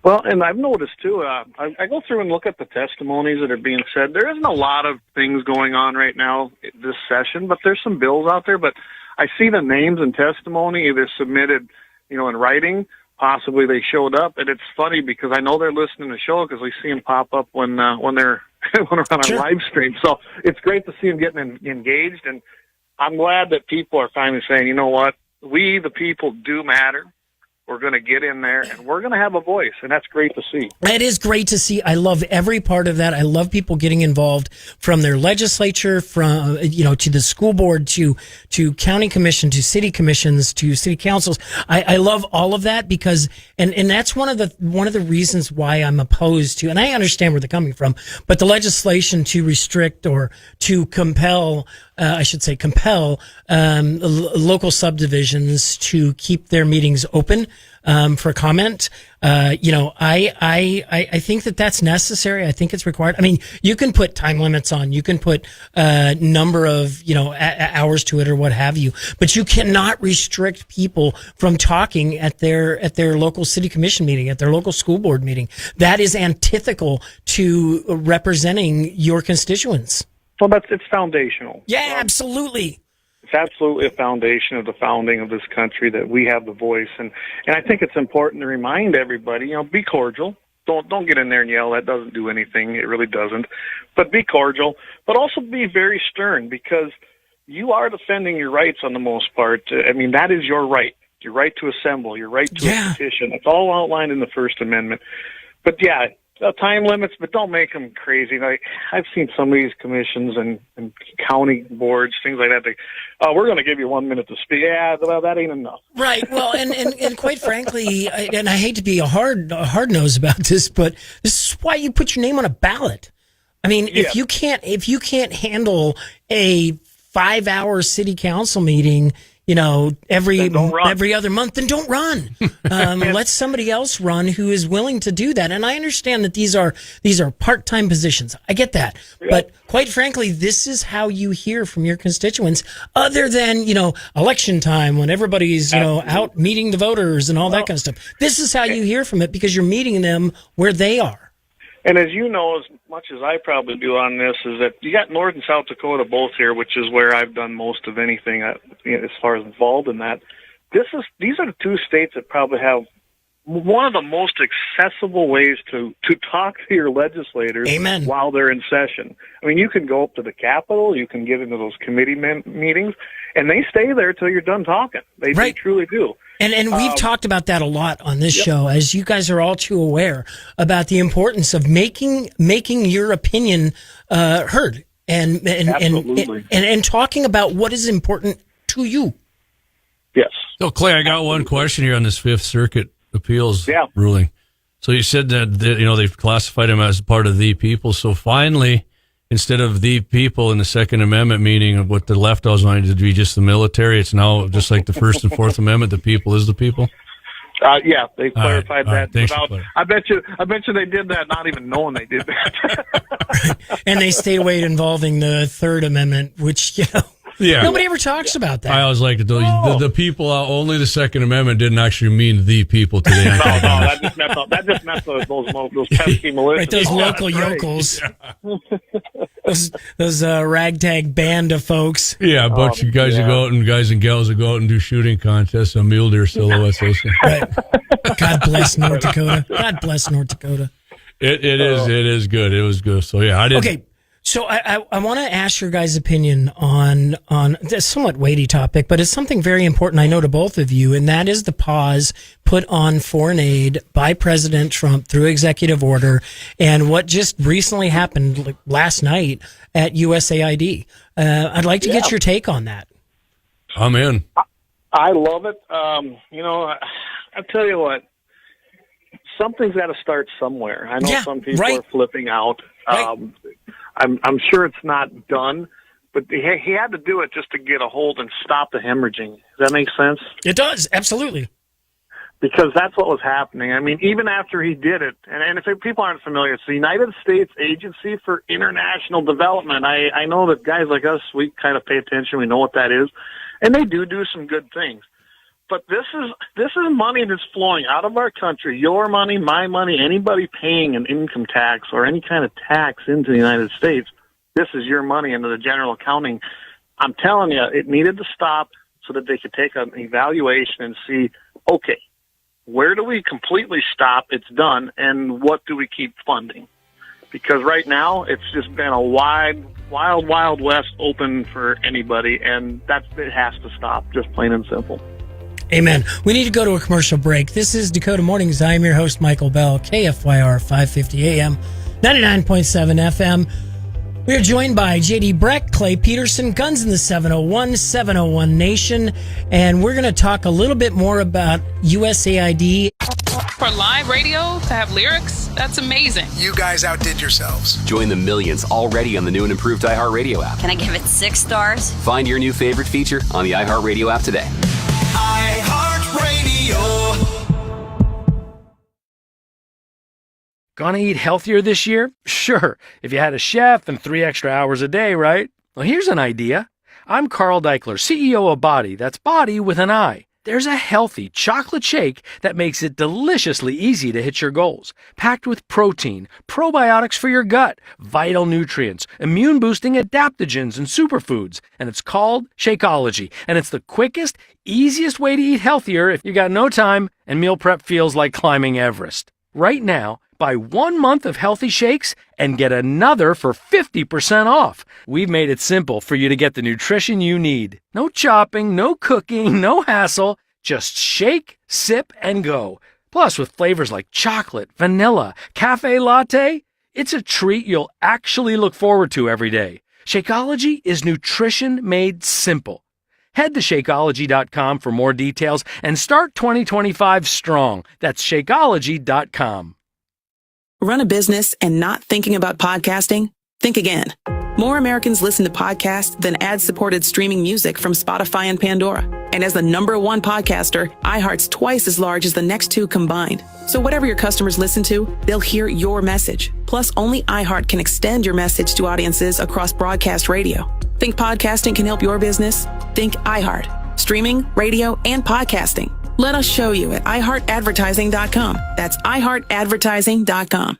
Well, and I've noticed, too, I go through and look at the testimonies that are being said. There isn't a lot of things going on right now this session, but there's some bills out there. But I see the names and testimony either submitted, in writing. Possibly they showed up. And it's funny because I know they're listening to the show because we see them pop up when they're when we're on our live stream. So it's great to see them getting engaged. And I'm glad that people are finally saying, you know what, we, the people, do matter. We're going to get in there, and we're going to have a voice, and that's great to see. It is great to see. I love every part of that. I love people getting involved, from their legislature, from to the school board, to county commission, to city commissions, to city councils. I love all of that because, and that's one of the reasons why I'm opposed to, and I understand where they're coming from, but the legislation to restrict or to compel, local subdivisions to keep their meetings open for comment. I think that's necessary. I think it's required. I mean, you can put time limits on, you can put number of hours to it or what have you, but you cannot restrict people from talking at their local city commission meeting, at their local school board meeting. That is antithetical to representing your constituents. Well, it's foundational. Yeah, absolutely. It's absolutely a foundation of the founding of this country that we have the voice, and I think it's important to remind everybody, be cordial. Don't get in there and yell. That doesn't do anything. It really doesn't. But be cordial, but also be very stern, because you are defending your rights on the most part. I mean, that is your right. Your right to assemble, your right to a petition. It's all outlined in the First Amendment. But yeah, time limits, but don't make them crazy. Like, I've seen some of these commissions and county boards, things like that. We're going to give you 1 minute to speak. Yeah, well, that ain't enough. Right. Well, and quite frankly, and I hate to be a hard nose about this, but this is why you put your name on a ballot. I mean, if you can't handle a 5-hour city council meeting, every other month, then don't run. Let somebody else run who is willing to do that. And I understand that these are part-time positions. I get that. Yeah. But quite frankly, this is how you hear from your constituents, other than, election time when everybody's, out meeting the voters and all that kind of stuff. This is how you hear from it, because you're meeting them where they are. And as you know, as much as I probably do on this, is that you got North and South Dakota both here, which is where I've done most of anything as far as involved in that. These are the two states that probably have one of the most accessible ways to talk to your legislators. Amen. While they're in session. I mean, you can go up to the Capitol, you can get into those committee meetings, and they stay there till you're done talking. They truly do. And we've talked about that a lot on this show, as you guys are all too aware about the importance of making your opinion heard and talking about what is important to you. Yes. So, Clay, I got one question here on this Fifth Circuit appeals ruling. So you said that they've classified him as part of the people. So finally, instead of the people in the Second Amendment, meaning of what the left always wanted to be just the military, it's now just like the First and Fourth Amendment, the people is the people? They clarified that. Right, I bet you they did that not even knowing they did that. And they stay away involving the Third Amendment, which, nobody ever talks about that. I always like the people, only the Second Amendment didn't actually mean the people today. that just meant those pesky militias. Right, those local yokels. Those ragtag band of folks. Yeah, a bunch of guys guys and gals that go out and do shooting contests on mule deer silhouettes. Right. God bless North Dakota. God bless North Dakota. It is good. It was good. So I didn't. Okay. So I want to ask your guys' opinion on a somewhat weighty topic, but it's something very important, I know, to both of you, and that is the pause put on foreign aid by President Trump through executive order, and what just recently happened last night at USAID. I'd like to get your take on that. I'm in. I love it. I'll tell you what, something's got to start somewhere. I know some people are flipping out. I'm sure it's not done, but he had to do it just to get a hold and stop the hemorrhaging. Does that make sense? It does, absolutely. Because that's what was happening. I mean, even after he did it, and if people aren't familiar, it's the United States Agency for International Development. I know that guys like us, we kind of pay attention. We know what that is, and they do some good things. But this is money that's flowing out of our country, your money, my money, anybody paying an income tax or any kind of tax into the United States. This is your money into the general accounting. I'm telling you, it needed to stop so that they could take an evaluation and see, okay, where do we completely stop? It's done. And what do we keep funding? Because right now it's just been a wild west open for anybody. And it has to stop, just plain and simple. Amen. We need to go to a commercial break. This is Dakota Mornings. I am your host, Michael Bell, KFYR 550 AM, 99.7 FM. We are joined by J.D. Breck, Clay Peterson, Guns in the 701, 701 Nation, and we're going to talk a little bit more about USAID. For live radio to have lyrics, that's amazing. You guys outdid yourselves. Join the millions already on the new and improved iHeartRadio app. Can I give it 6 stars? Find your new favorite feature on the iHeartRadio app today. iHeartRadio. Gonna eat healthier this year? Sure, if you had a chef and 3 extra hours a day, right? Well, here's an idea. I'm Carl Deichler, CEO of Body. That's Body with an I. There's a healthy chocolate shake that makes it deliciously easy to hit your goals. Packed with protein, probiotics for your gut, vital nutrients, immune-boosting adaptogens and superfoods. And it's called Shakeology. And it's the quickest, easiest way to eat healthier if you got no time and meal prep feels like climbing Everest. Right now, buy 1 month of healthy shakes and get another for 50% off. We've made it simple for you to get the nutrition you need. No chopping, no cooking, no hassle. Just shake, sip, and go. Plus, with flavors like chocolate, vanilla, cafe latte, it's a treat you'll actually look forward to every day. Shakeology is nutrition made simple. Head to Shakeology.com for more details and start 2025 strong. That's Shakeology.com. Run a business and not thinking about podcasting? Think again. More Americans listen to podcasts than ad-supported streaming music from Spotify and Pandora. And as the #1 podcaster, iHeart's twice as large as the next 2 combined. So whatever your customers listen to, they'll hear your message. Plus, only iHeart can extend your message to audiences across broadcast radio. Think podcasting can help your business? Think iHeart. Streaming, radio, and podcasting. Let us show you at iHeartAdvertising.com. That's iHeartAdvertising.com.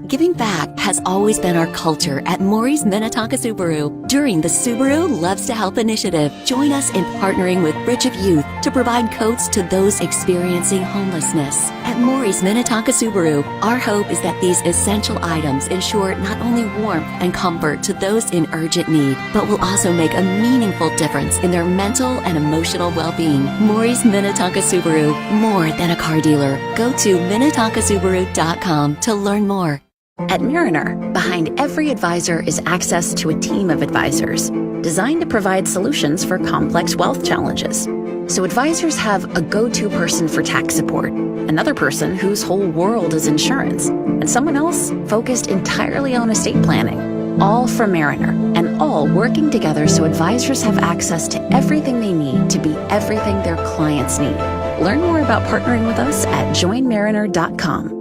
Giving back has always been our culture at Maury's Minnetonka Subaru. During the Subaru Loves to Help initiative, join us in partnering with Bridge of Youth to provide coats to those experiencing homelessness. At Maury's Minnetonka Subaru, our hope is that these essential items ensure not only warmth and comfort to those in urgent need, but will also make a meaningful difference in their mental and emotional well-being. Maury's Minnetonka Subaru, more than a car dealer. Go to MinnetonkaSubaru.com to learn more. At Mariner, behind every advisor is access to a team of advisors designed to provide solutions for complex wealth challenges. So advisors have a go-to person for tax support, another person whose whole world is insurance, and someone else focused entirely on estate planning. All from Mariner, and all working together so advisors have access to everything they need to be everything their clients need. Learn more about partnering with us at joinmariner.com.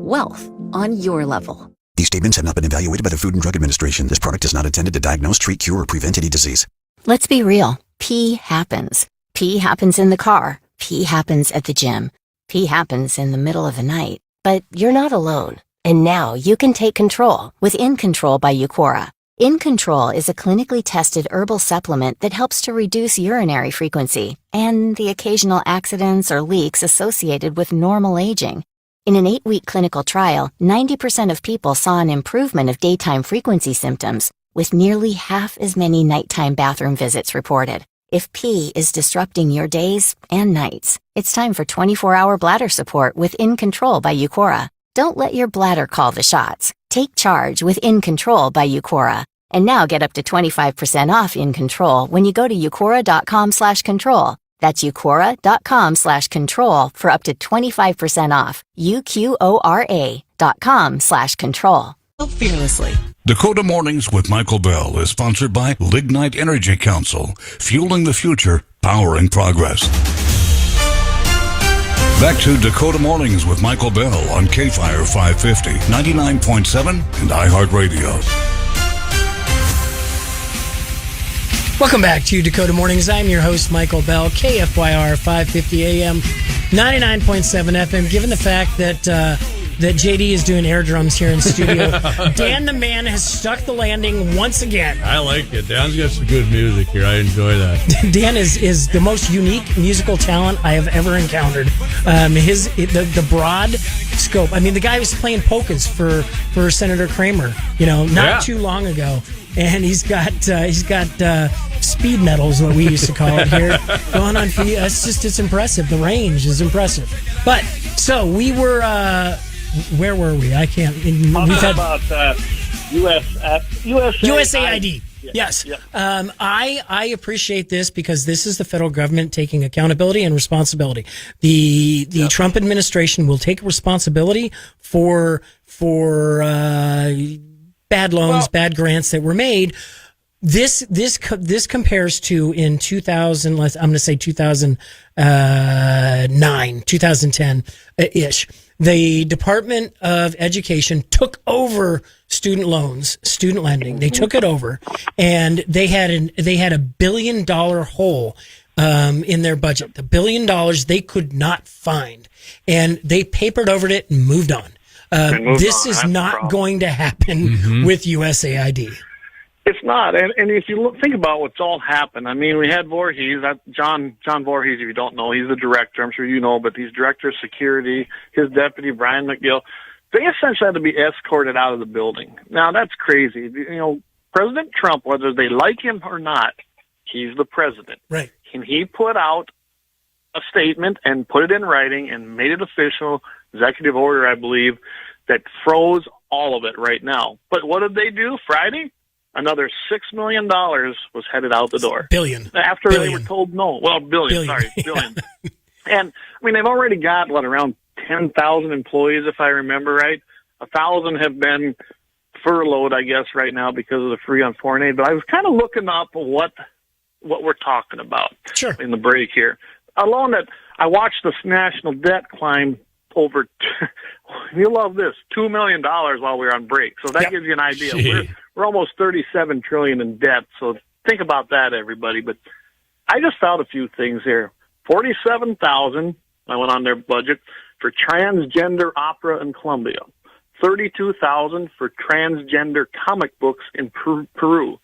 Wealth on your level. These statements have not been evaluated by the Food and Drug Administration. This product is not intended to diagnose, treat, cure, or prevent any disease. Let's be real. Pee happens. Pee happens in the car. Pee happens at the gym. Pee happens in the middle of the night. But you're not alone. And now you can take control with In Control by Eucora. In Control is a clinically tested herbal supplement that helps to reduce urinary frequency and the occasional accidents or leaks associated with normal aging. In an 8-week clinical trial, 90% of people saw an improvement of daytime frequency symptoms, with nearly half as many nighttime bathroom visits reported. If pee is disrupting your days and nights, it's time for 24-hour bladder support with In Control by Eucora. Don't let your bladder call the shots. Take charge with In Control by Eucora. And now get up to 25% off In Control when you go to eucora.com/control. That's eucora.com/control for up to 25% off. UQORA.com/control. Fearlessly. Dakota Mornings with Michael Bell is sponsored by Lignite Energy Council, fueling the future, powering progress. Back to Dakota Mornings with Michael Bell on KFYR 550, 99.7, and iHeartRadio. Welcome back to Dakota Mornings. I'm your host, Michael Bell, KFYR 550 AM, 99.7 FM. Given the fact that that JD is doing air drums here in studio. Dan the Man has stuck the landing once again. I like it. Dan's got some good music here. I enjoy that. Dan is the most unique musical talent I have ever encountered. The broad scope. I mean, the guy was playing polkas for Senator Kramer, not too long ago. And he's got speed medals, what we used to call it here, going on for you. It's impressive. The range is impressive. But so we were, where were we? I can't. We've had about USAID. Yes. Yep. I appreciate this because this is the federal government taking accountability and responsibility. The Trump administration will take responsibility for bad loans, bad grants that were made. This compares to in 2000. I'm going to say 2009, 2010 ish. The Department of Education took over student loans, student lending. They took it over, and they had a $1 billion hole in their budget. The $1 billion they could not find, and they papered over it and moved on. This is not going to happen with USAID. It's not, and if you think about what's all happened, I mean, we had Voorhees, John Voorhees, if you don't know, he's the director, I'm sure you know, but he's director of security, his deputy, Brian McGill, they essentially had to be escorted out of the building. Now, that's crazy. President Trump, whether they like him or not, he's the president. Right. And he put out a statement and put it in writing and made it official, executive order, I believe, that froze all of it right now. But what did they do Friday? Another $6 million was headed out the door. Billion. After they were told no. Well, billion. And, I mean, they've already got, around 10,000 employees, if I remember right. 1,000 have been furloughed, I guess, right now because of the free on foreign aid. But I was kind of looking up what we're talking about in the break here. Alone that I watched this national debt climb over, you'll love this, $2 million while we were on break. So that gives you an idea. We're almost $37 trillion in debt. So think about that, everybody. But I just found a few things here. $47,000, I went on their budget, for transgender opera in Colombia. $32,000 for transgender comic books in Peru.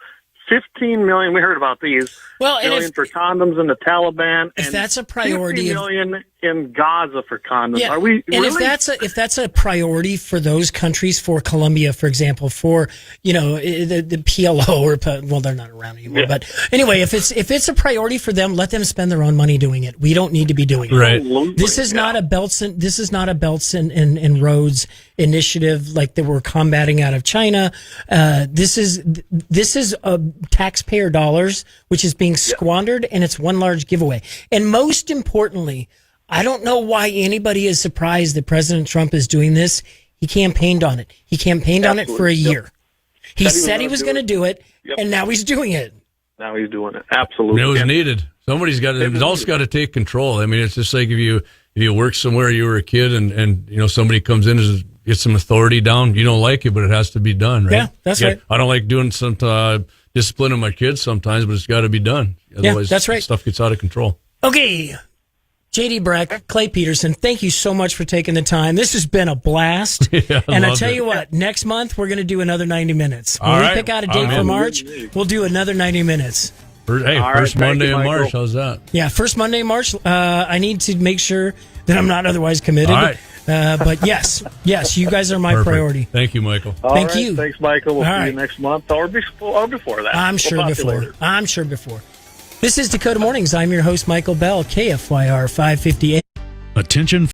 $15 million, we heard about these. Million for condoms in the Taliban. If that's a priority, $50 million in Gaza for condoms. Yeah. Are we and really? if that's a priority for those countries, for Colombia, for example, for the PLO or they're not around anymore. Yeah. But anyway, if it's a priority for them, let them spend their own money doing it. We don't need to be doing it. Right. This is not a belts and roads initiative like that we're combating out of China. This is taxpayer dollars which is being squandered, and it's one large giveaway. And most importantly, I don't know why anybody is surprised that President Trump is doing this. He campaigned on it. He campaigned on it for a year. He said he was going to do it, and now he's doing it. Now he's doing it. Absolutely. It was needed. Somebody's got to. Adults got to take control. I mean, it's just like if you work somewhere, you were a kid, and somebody comes in and gets some authority down. You don't like it, but it has to be done, right? Yeah, that's right. I don't like doing some disciplining my kids sometimes, but it's got to be done. Otherwise, that's right. Stuff gets out of control. Okay. JD Breck, Clay Peterson, thank you so much for taking the time. This has been a blast. And I tell you what, next month we're going to do another 90 minutes. When we pick out a date for March, we'll do another 90 minutes. First Monday in March. How's that? Yeah, first Monday in March. I need to make sure that I'm not otherwise committed. All right. But yes, you guys are my priority. Thank you, Michael. Thank you. Thanks, Michael. We'll see you next month or before that. I'm sure before. This is Dakota Mornings. I'm your host, Michael Bell, KFYR 558. Attention